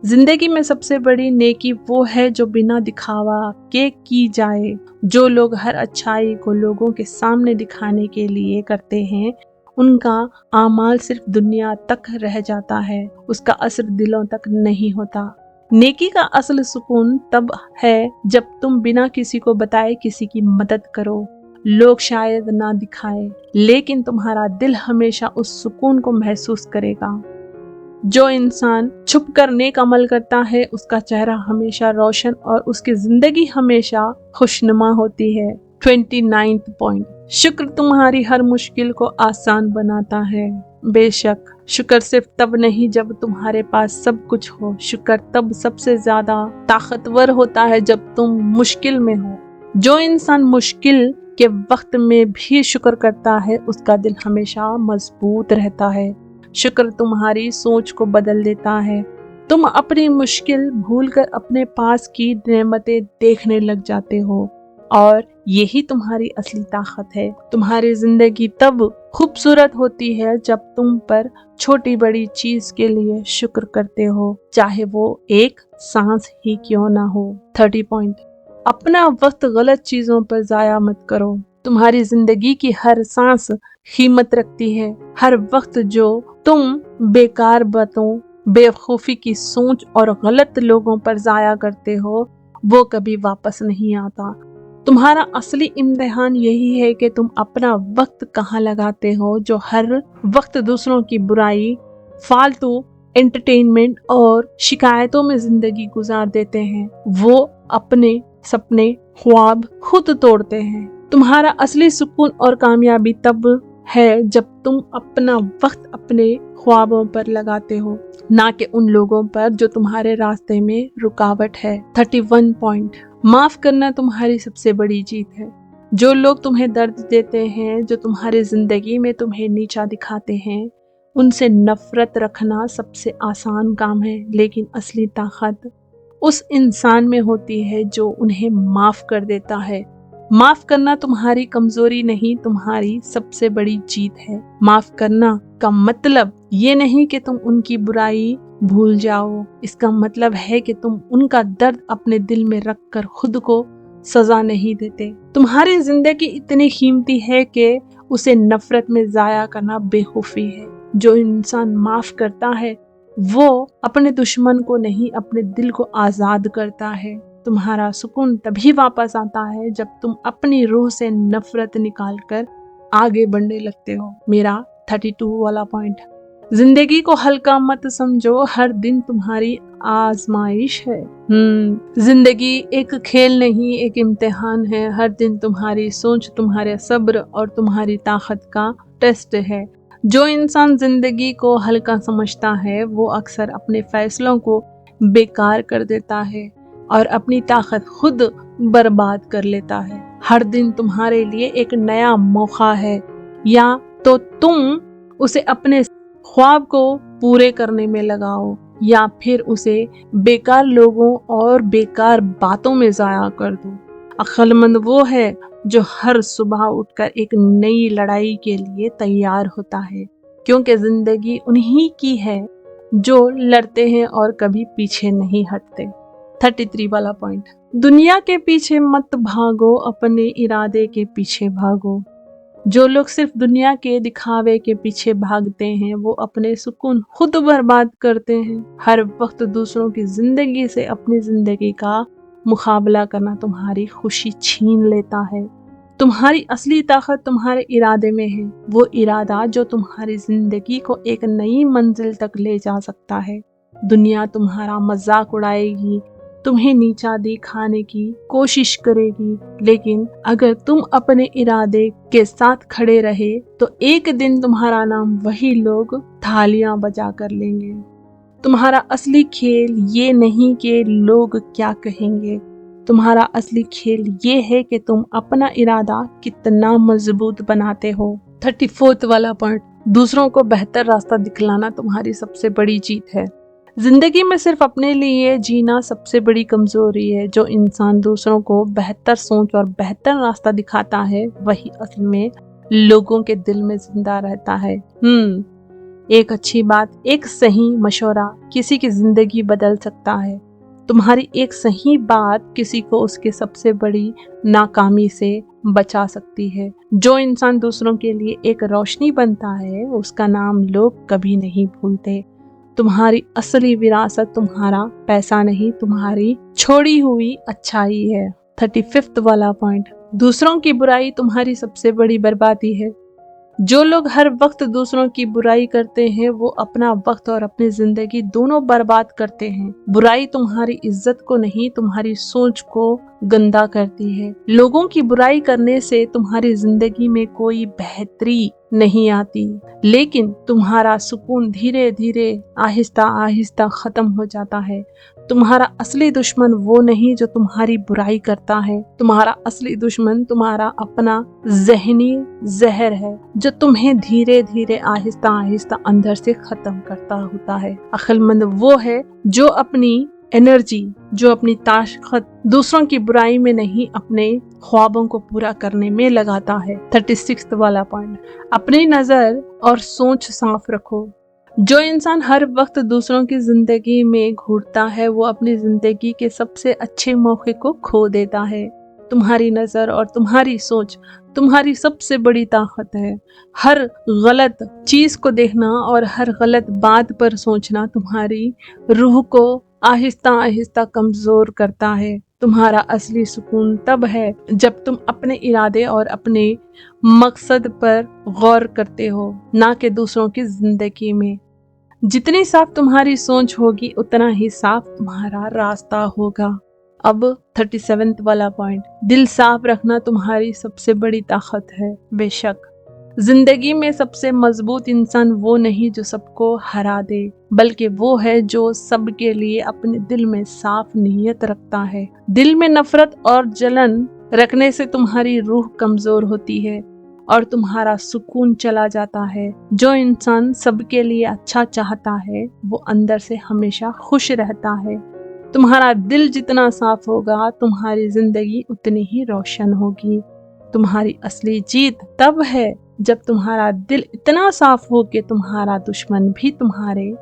जिंदगी में सबसे बड़ी नेकी वो है जो बिना दिखावा के की जाए। जो लोग हर अच्छाई को लोगों के सामने दिखाने के लिए करते हैं, उनका आमाल सिर्फ दुनिया तक रह जाता है, उसका असर दिलों तक नहीं होता। नेकी का असल सुकून तब है जब तुम बिना किसी को बताए किसी की मदद करो। लोग शायद ना दिखाए, लेकिन तुम्हारा दिल हमेशा उस सुकून को महसूस करेगा। जो इंसान छुप कर नेक अमल करता है, उसका चेहरा हमेशा रोशन और उसकी जिंदगी हमेशा खुशनुमा होती है। 29th पॉइंट, शुक्र तुम्हारी हर मुश्किल को आसान बनाता है। बेशक शुक्र सिर्फ तब नहीं जब तुम्हारे पास सब कुछ हो, शुक्र तब सबसे ज्यादा ताकतवर होता है जब तुम मुश्किल में हो। जो इंसान मुश्किल के वक्त में भी शुक्र करता है, उसका दिल हमेशा मजबूत रहता है। शुक्र तुम्हारी सोच को बदल देता है। तुम अपनी मुश्किल भूलकर अपने पास की नेमतें देखने लग जाते हो, और यही तुम्हारी असली ताकत है। तुम्हारी जिंदगी तब खूबसूरत होती है जब तुम पर छोटी बड़ी चीज के लिए शुक्र करते हो, चाहे वो एक सांस ही क्यों ना हो। 30 पॉइंट, अपना वक्त गलत चीजों पर जाया मत करो। तुम्हारी जिंदगी की हर सांस कीमत रखती है। हर वक्त जो तुम बेकार बातों, बेवकूफी की सोच और गलत लोगों पर जाया करते हो, वो कभी वापस नहीं आता। तुम्हारा असली इम्तिहान यही है कि तुम अपना वक्त कहाँ लगाते हो। जो हर वक्त दूसरों की बुराई, फालतू एंटरटेनमेंट और शिकायतों में जिंदगी गुजार देते हैं, वो अपने सपने, ख्वाब खुद तोड़ते हैं। तुम्हारा असली सुकून और कामयाबी तब है जब तुम अपना वक्त अपने ख्वाबों पर लगाते हो, ना कि उन लोगों पर जो तुम्हारे रास्ते में रुकावट है। 31 पॉइंट, माफ करना तुम्हारी सबसे बड़ी जीत है। जो लोग तुम्हें दर्द देते हैं, जो तुम्हारी जिंदगी में तुम्हें नीचा दिखाते हैं, उनसे नफरत रखना सबसे आसान काम है, लेकिन असली ताकत उस इंसान में होती है जो उन्हें माफ कर देता है। माफ करना तुम्हारी कमजोरी नहीं, तुम्हारी सबसे बड़ी जीत है। माफ करना का मतलब ये नहीं कि तुम उनकी बुराई भूल जाओ, इसका मतलब है कि तुम उनका दर्द अपने दिल में रखकर खुद को सजा नहीं देते। तुम्हारी जिंदगी इतनी कीमती है कि उसे नफरत में जाया करना बेवकूफी है। जो इंसान माफ करता है, वो अपने दुश्मन को नहीं, अपने दिल को आजाद करता है। तुम्हारा सुकून तभी वापस आता है जब तुम अपनी रूह से नफरत निकालकर आगे बढ़ने लगते हो। मेरा 32 वाला पॉइंट, जिंदगी को हल्का मत समझो, हर दिन तुम्हारी आजमाइश है। जिंदगी एक खेल नहीं, एक इम्तिहान है। हर दिन तुम्हारी सोच, तुम्हारे सब्र और तुम्हारी ताकत का टेस्ट है। जो इंसान जिंदगी को हल्का समझता है, वो अक्सर अपने फैसलों को बेकार कर देता है और अपनी ताकत खुद बर्बाद कर लेता है। हर दिन तुम्हारे लिए एक नया मौका है, या तो तुम उसे अपने ख्वाब को पूरे करने में लगाओ, या फिर उसे बेकार लोगों और बेकार बातों में जाया कर दो। अक्लमंद वो है जो हर सुबह उठकर एक नई लड़ाई के लिए तैयार होता है, क्योंकि जिंदगी उन्हीं की है जो लड़ते हैं और कभी पीछे नहीं हटते। 33 वाला पॉइंट, दुनिया के पीछे मत भागो, अपने इरादे के पीछे भागो। जो लोग सिर्फ दुनिया के दिखावे के पीछे भागते हैं, वो अपने सुकून खुद बर्बाद करते हैं। हर वक्त दूसरों की जिंदगी से अपनी जिंदगी का मुकाबला करना तुम्हारी खुशी छीन लेता है। तुम्हारी असली ताकत तुम्हारे इरादे में है, वो इरादा जो तुम्हारी जिंदगी को एक नई मंजिल तक ले जा सकता है। दुनिया तुम्हारा मजाक उड़ाएगी, तुम्हें नीचा दिखाने की कोशिश करेगी, लेकिन अगर तुम अपने इरादे के साथ खड़े रहे तो एक दिन तुम्हारा नाम वही लोग थालियां बजा कर लेंगे। तुम्हारा असली खेल ये नहीं कि लोग क्या कहेंगे, तुम्हारा असली खेल ये है कि तुम अपना इरादा कितना मजबूत बनाते हो। 34 वाला पॉइंट, दूसरों को बेहतर रास्ता दिखलाना तुम्हारी सबसे बड़ी जीत है। जिंदगी में सिर्फ अपने लिए जीना सबसे बड़ी कमजोरी है। जो इंसान दूसरों को बेहतर सोच और बेहतर रास्ता दिखाता है, वही असल में लोगों के दिल में जिंदा रहता है। एक अच्छी बात, एक सही मशवरा किसी की जिंदगी बदल सकता है। तुम्हारी एक सही बात किसी को उसके सबसे बड़ी नाकामी से बचा सकती है। जो इंसान दूसरों के लिए एक रोशनी बनता है उसका नाम लोग कभी नहीं भूलते। तुम्हारी असली विरासत तुम्हारा पैसा नहीं, तुम्हारी छोड़ी हुई अच्छाई है। 35वां वाला पॉइंट, दूसरों की बुराई तुम्हारी सबसे बड़ी बर्बादी है। जो लोग हर वक्त दूसरों की बुराई करते हैं वो अपना वक्त और अपनी जिंदगी दोनों बर्बाद करते हैं। बुराई तुम्हारी इज्जत को नहीं, तुम्हारी सोच को गंदा करती है। लोगों की बुराई करने से तुम्हारी जिंदगी में कोई बेहतरी नहीं आती, लेकिन तुम्हारा सुकून धीरे धीरे आहिस्ता आहिस्ता खत्म हो जाता है। तुम्हारा असली दुश्मन वो नहीं जो तुम्हारी बुराई करता है, तुम्हारा असली दुश्मन तुम्हारा अपना ज़हनी जहर है जो तुम्हें धीरे धीरे आहिस्ता आहिस्ता अंदर से खत्म करता होता है। अक्लमंद वो है जो अपनी एनर्जी, जो अपनी ताकत दूसरों की बुराई में नहीं, अपने ख्वाबों को पूरा करने में लगाता है। 36वां वाला पॉइंट, अपनी नजर और सोच साफ रखो। जो इंसान हर वक्त दूसरों की जिंदगी में घूरता है वो अपनी जिंदगी के सबसे अच्छे मौके को खो देता है। तुम्हारी नजर और तुम्हारी सोच तुम्हारी सबसे बड़ी ताकत है। हर गलत चीज को देखना और हर गलत बात पर सोचना तुम्हारी रूह को आहिस्ता आहिस्ता कमजोर करता है। तुम्हारा असली सुकून तब है जब तुम अपने इरादे और अपने मकसद पर गौर करते हो, ना कि दूसरों की जिंदगी में। जितनी साफ तुम्हारी सोच होगी उतना ही साफ तुम्हारा रास्ता होगा। अब 37वां वाला पॉइंट, दिल साफ रखना तुम्हारी सबसे बड़ी ताकत है। बेशक जिंदगी में सबसे मजबूत इंसान वो नहीं जो सबको हरा दे, बल्कि वो है जो सबके लिए अपने दिल में साफ नीयत रखता है। दिल में नफरत और जलन रखने से तुम्हारी रूह कमजोर होती है और तुम्हारा सुकून चला जाता है। जो इंसान सबके लिए अच्छा चाहता है वो अंदर से हमेशा खुश रहता है। तुम्हारा दिल जितना साफ होगा तुम्हारी जिंदगी उतनी ही रोशन होगी। तुम्हारी असली जीत तब है जब तुम्हारा दिल इतना साफ हो कि तुम्हारा दुश्मन भी तुम्हारे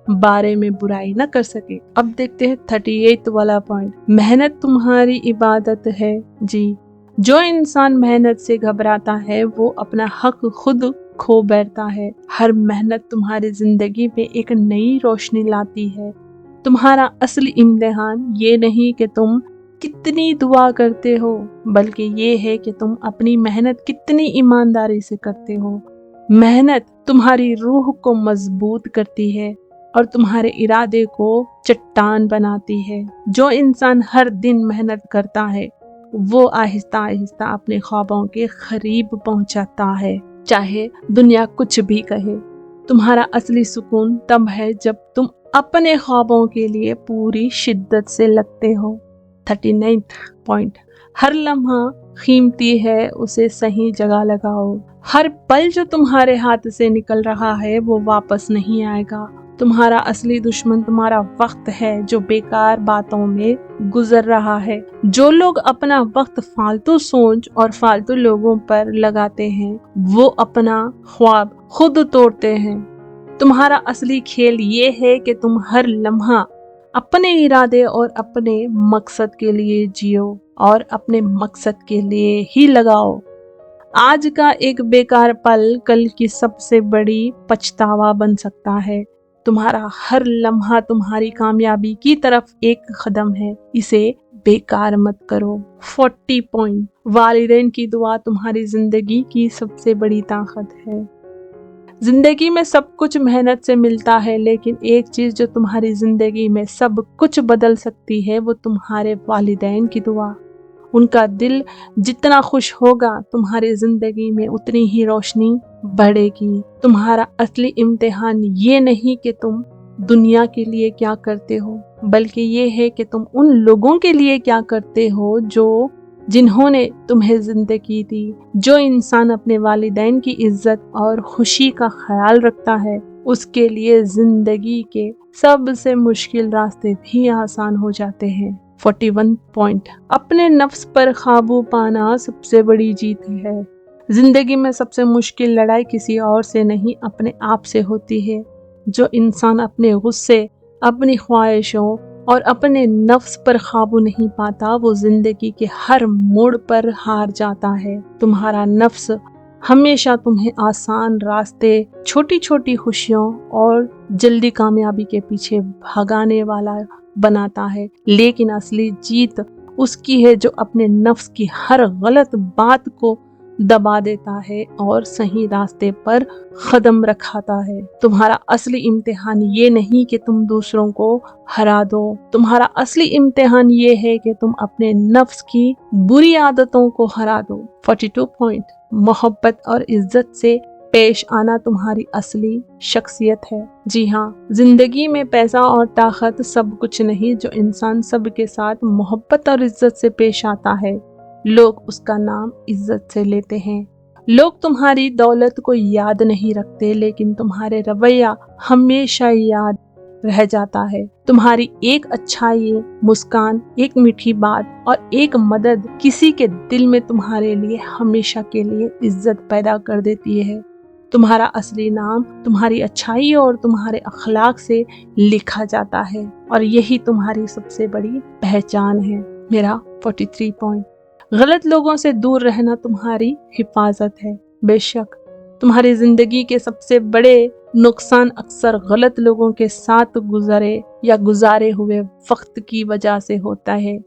बारे में बुराई न कर सके। अब देखते हैं 38वां वाला पॉइंट, मेहनत तुम्हारी इबादत है। जी, जो इंसान मेहनत से घबराता है वो अपना हक खुद खो बैठता है। हर मेहनत तुम्हारी जिंदगी में एक नई रोशनी लाती है। तुम्हारा असली इम्तिहान ये नहीं कि तुम कितनी दुआ करते हो, बल्कि ये है कि तुम अपनी मेहनत कितनी ईमानदारी से करते हो। मेहनत तुम्हारी रूह को मजबूत करती है और तुम्हारे इरादे को चट्टान बनाती है। जो इंसान हर दिन मेहनत करता है वो आहिस्ता आहिस्ता अपने ख्वाबों के करीब पहुंचाता है, चाहे दुनिया कुछ भी कहे। तुम्हारा असली सुकून तब है जब तुम अपने ख्वाबों के लिए पूरी शिद्दत से लगते हो। 39वां पॉइंट, हर लम्हा कीमती है, उसे सही जगह लगाओ। हर पल जो तुम्हारे हाथ से निकल रहा है वो वापस नहीं आएगा। तुम्हारा असली दुश्मन तुम्हारा वक्त है जो बेकार बातों में गुजर रहा है। जो लोग अपना वक्त फालतू सोच और फालतू लोगों पर लगाते हैं वो अपना ख्वाब खुद तोड़ते हैं। तुम्हारा असली खेल ये है कि तुम हर लम्हा अपने इरादे और अपने मकसद के लिए जियो और अपने मकसद के लिए ही लगाओ। आज का एक बेकार पल कल की सबसे बड़ी पछतावा बन सकता है। तुम्हारा हर लम्हा तुम्हारी कामयाबी की तरफ एक कदम है, इसे बेकार मत करो। 40 पॉइंट, वालिदैन की दुआ तुम्हारी जिंदगी की सबसे बड़ी ताकत है। जिंदगी में सब कुछ मेहनत से मिलता है, लेकिन एक चीज जो तुम्हारी जिंदगी में सब कुछ बदल सकती है वो तुम्हारे वालिदैन की दुआ। उनका दिल जितना खुश होगा तुम्हारी जिंदगी में उतनी ही रोशनी बढ़ेगी। तुम्हारा असली इम्तिहान ये नहीं कि तुम दुनिया के लिए क्या करते हो, बल्कि ये है कि तुम उन लोगों के लिए क्या करते हो जिन्होंने तुम्हें जिंदगी दी। जो इंसान अपने वालिदैन की इज्जत और खुशी का ख्याल रखता है उसके लिए जिंदगी के सबसे मुश्किल रास्ते भी आसान हो जाते हैं। 41 पॉइंट, अपने नफ्स पर काबू पाना सबसे बड़ी जीत है। जिंदगी में सबसे मुश्किल लड़ाई किसी और से नहीं, अपने आप से होती है। जो इंसान अपने गुस्से, अपनी ख्वाहिशों और अपने नफ्स पर काबू नहीं पाता, वो जिंदगी के हर मोड़ पर हार जाता है। तुम्हारा नफ्स हमेशा तुम्हें आसान रास्ते, छोटी छोटी खुशियों और जल्दी कामयाबी के पीछे भगाने वाला बनाता है, लेकिन असली जीत उसकी है जो अपने नफ्स की हर गलत बात को दबा देता है और सही रास्ते पर कदम रखाता है। तुम्हारा असली इम्तिहान ये नहीं कि तुम दूसरों को हरा दो, तुम्हारा असली इम्तिहान ये है कि तुम अपने नफ्स की बुरी आदतों को हरा दो। 42 पॉइंट। मोहब्बत और इज्जत से पेश आना तुम्हारी असली शख्सियत है। जी हाँ, जिंदगी में पैसा और ताकत सब कुछ नहीं। जो इंसान सबके साथ मोहब्बत और इज्जत से पेश आता है, लोग उसका नाम इज्जत से लेते हैं। लोग तुम्हारी दौलत को याद नहीं रखते, लेकिन तुम्हारे रवैया हमेशा याद रह जाता है। तुम्हारी एक अच्छाई, मुस्कान, एक मीठी बात और एक मदद किसी के दिल में तुम्हारे लिए हमेशा के लिए इज्जत पैदा कर देती है। तुम्हारा असली नाम तुम्हारी अच्छाई और तुम्हारे अखलाक से लिखा जाता है और यही तुम्हारी सबसे बड़ी पहचान है। मेरा 43 पॉइंट। गलत लोगों से दूर रहना तुम्हारी हिफाजत है। बेशक तुम्हारी जिंदगी के सबसे बड़े नुकसान अक्सर गलत लोगों के साथ गुजारे हुए वक्त की वजह से होता है।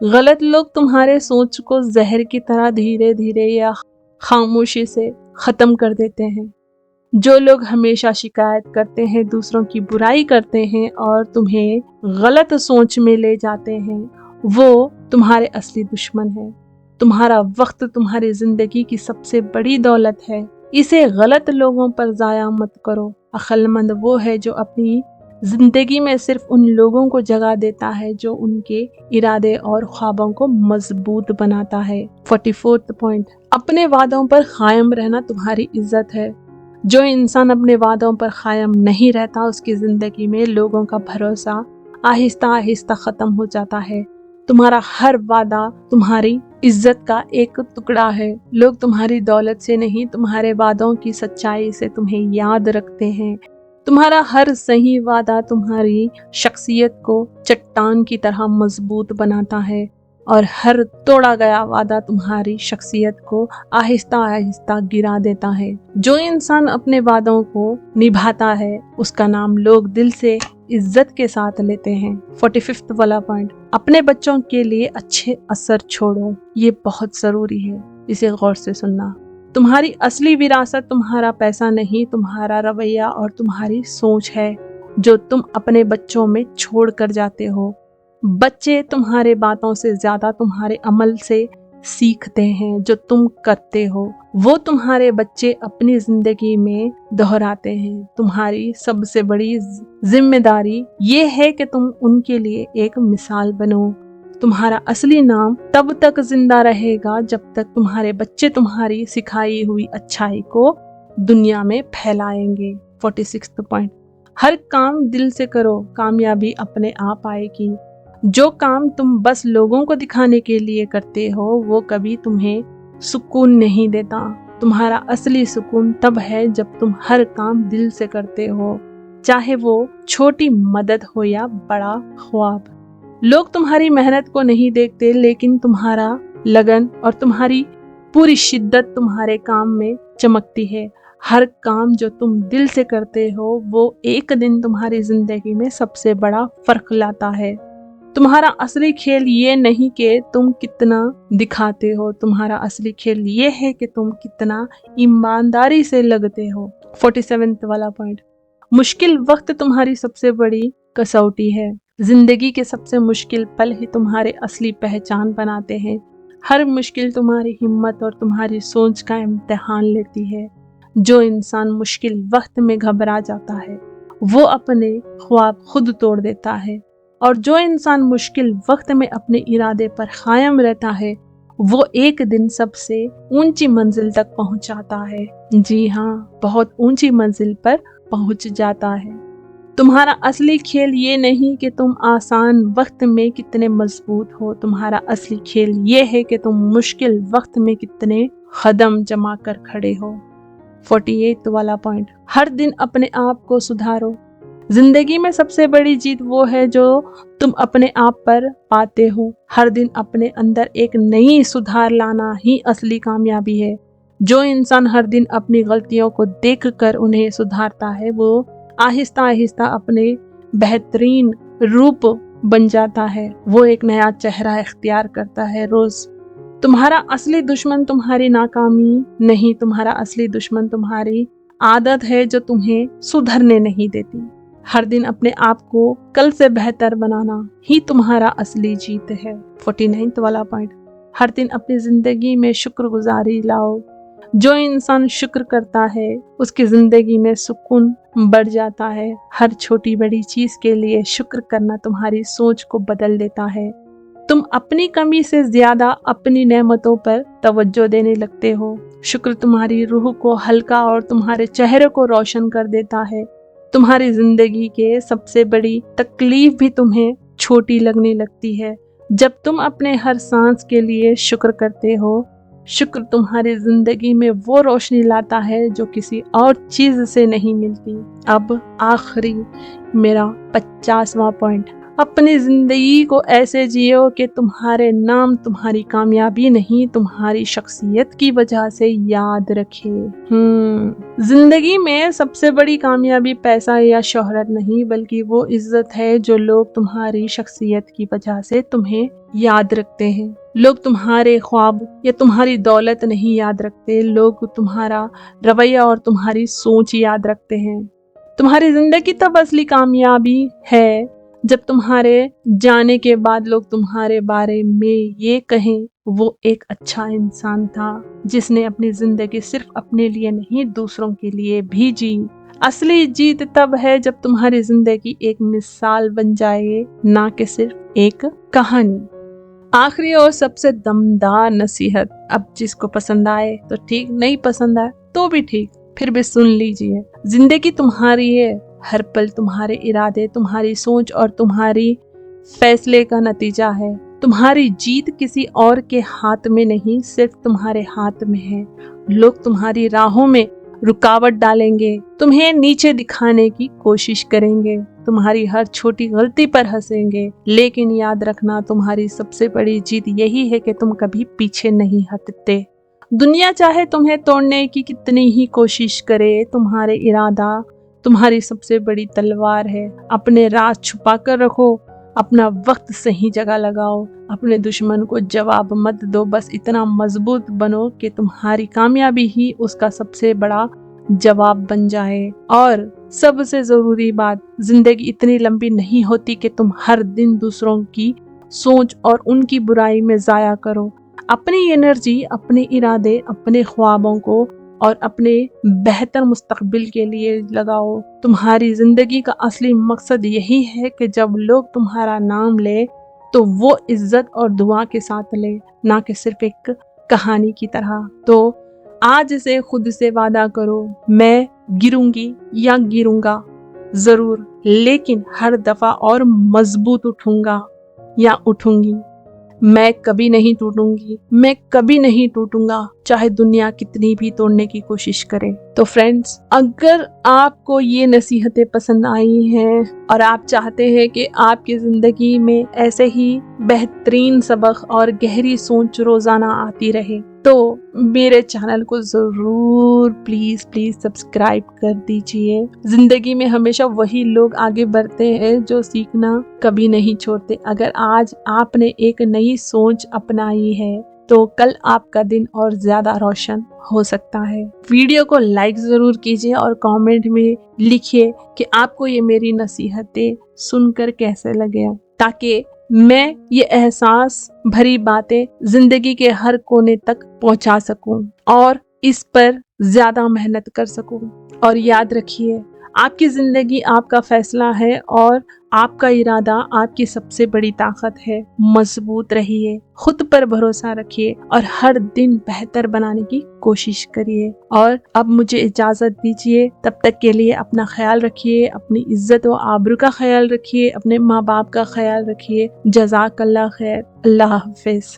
गलत लोग तुम्हारे सोच को जहर की तरह धीरे धीरे या खामोशी से खत्म कर देते हैं। जो लोग हमेशा शिकायत करते हैं, दूसरों की बुराई करते हैं और तुम्हें गलत सोच में ले जाते हैं, वो तुम्हारे असली दुश्मन है। तुम्हारा वक्त तुम्हारी जिंदगी की सबसे बड़ी दौलत है, इसे गलत लोगों पर जाया मत करो। अक्लमंद वो है जो अपनी जिंदगी में सिर्फ उन लोगों को जगह देता है जो उनके इरादे और ख्वाबों को मजबूत बनाता है। 44 पॉइंट। अपने वादों पर कायम रहना तुम्हारी इज्जत है। जो इंसान अपने वादों पर कायम नहीं रहता, उसकी जिंदगी में लोगों का भरोसा आहिस्ता आहिस्ता खत्म हो जाता है। तुम्हारा हर वादा तुम्हारी इज्जत का एक टुकड़ा है। लोग तुम्हारी दौलत से नहीं, तुम्हारे वादों की सच्चाई से तुम्हें याद रखते हैं। तुम्हारा हर सही वादा तुम्हारी शख्सियत को चट्टान की तरह मजबूत बनाता है और हर तोड़ा गया वादा तुम्हारी शख्सियत को आहिस्ता आहिस्ता गिरा देता है। जो इंसान अपने वादों को निभाता है, उसका नाम लोग दिल से इज्जत के साथ लेते हैं। 45 वाला पॉइंट। अपने बच्चों के लिए अच्छे असर छोड़ो। ये बहुत जरूरी है, इसे गौर से सुनना। तुम्हारी असली विरासत तुम्हारा पैसा नहीं, तुम्हारा रवैया और तुम्हारी सोच है जो तुम अपने बच्चों में छोड़ कर जाते हो। बच्चे तुम्हारे बातों से ज्यादा तुम्हारे अमल से सीखते हैं जो तुम करते हो। वो तुम्हारे बच्चे अपनी जिंदगी में दोहराते हैं। तुम्हारी सबसे बड़ी जिम्मेदारी ये है कि तुम उनके लिए एक मिसाल बनो। तुम्हारा असली नाम तब तक जिंदा रहेगा जब तक तुम्हारे बच्चे तुम्हारी सिखाई हुई अच्छाई को दुनिया में फैलाएंगे। 46 पॉइंट। हर काम दिल से करो, कामयाबी अपने आप आएगी। जो काम तुम बस लोगों को दिखाने के लिए करते हो, वो कभी तुम्हें सुकून नहीं देता। तुम्हारा असली सुकून तब है जब तुम हर काम दिल से करते हो, चाहे वो छोटी मदद हो या बड़ा ख्वाब। लोग तुम्हारी मेहनत को नहीं देखते, लेकिन तुम्हारा लगन और तुम्हारी पूरी शिद्दत तुम्हारे काम में चमकती है। हर काम जो तुम दिल से करते हो, वो एक दिन तुम्हारी जिंदगी में सबसे बड़ा फर्क लाता है। तुम्हारा असली खेल ये नहीं कि तुम कितना दिखाते हो, तुम्हारा असली खेल ये है कि तुम कितना ईमानदारी से लगते हो। 47 वाला पॉइंट। मुश्किल वक्त तुम्हारी सबसे बड़ी कसौटी है। जिंदगी के सबसे मुश्किल पल ही तुम्हारे असली पहचान बनाते हैं। हर मुश्किल तुम्हारी हिम्मत और तुम्हारी सोच का इम्तिहान लेती है। जो इंसान मुश्किल वक्त में घबरा जाता है, वो अपने ख्वाब खुद तोड़ देता है, और जो इंसान मुश्किल वक्त में अपने इरादे पर कायम रहता है, वो एक दिन सबसे ऊंची मंजिल तक पहुंच जाता है। जी हाँ, बहुत ऊंची मंजिल पर पहुंच जाता है। तुम्हारा असली खेल ये नहीं कि तुम आसान वक्त में कितने मजबूत हो, तुम्हारा असली खेल ये है कि तुम मुश्किल वक्त में कितने कदम जमा कर खड़े हो। 48 वाला पॉइंट, हर दिन अपने आप को सुधारो। जिंदगी में सबसे बड़ी जीत वो है जो तुम अपने आप पर पाते हो। हर दिन अपने अंदर एक नई सुधार लाना ही असली कामयाबी है। जो इंसान हर दिन अपनी गलतियों को देखकर उन्हें सुधारता है वो आहिस्ता आहिस्ता अपने बेहतरीन रूप बन जाता है। वो एक नया चेहरा इख्तियार करता है रोज। तुम्हारा असली दुश्मन तुम्हारी नाकामी नहीं, तुम्हारा असली दुश्मन तुम्हारी आदत है जो तुम्हें सुधरने नहीं देती। हर दिन अपने आप को कल से बेहतर बनाना ही तुम्हारा असली जीत है। 49 वाला पॉइंट, हर दिन अपनी जिंदगी में शुक्रगुजारी लाओ। जो इंसान शुक्र करता है उसकी जिंदगी में सुकून बढ़ जाता है। हर छोटी बड़ी चीज के लिए शुक्र करना तुम्हारी सोच को बदल देता है। तुम अपनी कमी से ज्यादा अपनी नेमतों पर तवज्जो देने लगते हो। शुक्र तुम्हारी रूह को हल्का और तुम्हारे चेहरे को रोशन कर देता है। तुम्हारी जिंदगी के सबसे बड़ी तकलीफ भी तुम्हें छोटी लगने लगती है जब तुम अपने हर सांस के लिए शुक्र करते हो। शुक्र तुम्हारी जिंदगी में वो रोशनी लाता है जो किसी और चीज से नहीं मिलती। अब आखिरी मेरा 50वां पॉइंट, अपनी जिंदगी को ऐसे जियो कि तुम्हारे नाम तुम्हारी कामयाबी नहीं तुम्हारी शख्सियत की वजह से याद रखे। जिंदगी में सबसे बड़ी कामयाबी पैसा या शोहरत नहीं बल्कि वो इज्जत है जो लोग तुम्हारी शख्सियत की वजह से तुम्हें याद रखते हैं। लोग तुम्हारे ख्वाब या तुम्हारी दौलत नहीं याद रखते, लोग तुम्हारा रवैया और तुम्हारी सोच याद रखते हैं। तुम्हारी जिंदगी तब असली कामयाबी है जब तुम्हारे जाने के बाद लोग तुम्हारे बारे में ये कहें वो एक अच्छा इंसान था जिसने अपनी जिंदगी सिर्फ अपने लिए नहीं दूसरों के लिए भी जी। असली जीत तब है जब तुम्हारी जिंदगी एक मिसाल बन जाए, ना कि सिर्फ एक कहानी। आखिरी और सबसे दमदार नसीहत, अब जिसको पसंद आए तो ठीक, नहीं पसंद आए तो भी ठीक, फिर भी सुन लीजिए। जिंदगी तुम्हारी है, हर पल तुम्हारे इरादे, तुम्हारी सोच और तुम्हारी फैसले का नतीजा है। तुम्हारी जीत किसी और के हाथ में नहीं, सिर्फ तुम्हारे हाथ में है। लोग तुम्हारी राहों में रुकावट डालेंगे, तुम्हें नीचे दिखाने की कोशिश करेंगे, तुम्हारी हर छोटी गलती पर हंसेंगे, लेकिन याद रखना तुम्हारी सबसे बड़ी जीत यही है कि तुम कभी पीछे नहीं हटते। दुनिया चाहे तुम्हें तोड़ने की कितनी ही कोशिश करे, तुम्हारे इरादा तुम्हारी सबसे बड़ी तलवार है। अपने राज छुपा कर रखो, अपना वक्त सही जगह लगाओ, अपने दुश्मन को जवाब मत दो, बस इतना मजबूत बनो कि तुम्हारी कामयाबी ही उसका सबसे बड़ा जवाब बन जाए। और सबसे जरूरी बात, जिंदगी इतनी लंबी नहीं होती कि तुम हर दिन दूसरों की सोच और उनकी बुराई में जाया करो। अपनी एनर्जी, अपने इरादे, अपने ख्वाबों को और अपने बेहतर मुस्तकबिल के लिए लगाओ। तुम्हारी जिंदगी का असली मकसद यही है कि जब लोग तुम्हारा नाम ले तो वो इज्जत और दुआ के साथ ले, ना कि सिर्फ एक कहानी की तरह। तो आज से खुद से वादा करो, मैं गिरूंगी या गिरूंगा जरूर, लेकिन हर दफा और मजबूत उठूंगा या उठूंगी। मैं कभी नहीं टूटूंगी, मैं कभी नहीं टूटूंगा, चाहे दुनिया कितनी भी तोड़ने की कोशिश करे। तो फ्रेंड्स, अगर आपको ये नसीहतें पसंद आई हैं और आप चाहते हैं कि आपकी जिंदगी में ऐसे ही बेहतरीन सबक और गहरी सोच रोजाना आती रहे, तो मेरे चैनल को जरूर प्लीज सब्सक्राइब कर दीजिए। जिंदगी में हमेशा वही लोग आगे बढ़ते हैं जो सीखना कभी नहीं छोड़ते। अगर आज आपने एक नई सोच अपनाई है तो कल आपका दिन और ज्यादा रोशन हो सकता है। वीडियो को लाइक जरूर कीजिए और कमेंट में लिखिए कि आपको ये मेरी नसीहतें सुनकर कैसे लगे, ताकि मैं ये एहसास भरी बातें जिंदगी के हर कोने तक पहुंचा सकूं और इस पर ज्यादा मेहनत कर सकूं। और याद रखिए, आपकी जिंदगी आपका फैसला है और आपका इरादा आपकी सबसे बड़ी ताकत है। मजबूत रहिए, खुद पर भरोसा रखिए और हर दिन बेहतर बनाने की कोशिश करिए। और अब मुझे इजाजत दीजिए, तब तक के लिए अपना ख्याल रखिए, अपनी इज्जत व आबरू का ख्याल रखिए, अपने माँ बाप का ख्याल रखिए। जज़ाकल्लाह खैर। अल्लाह हाफिज।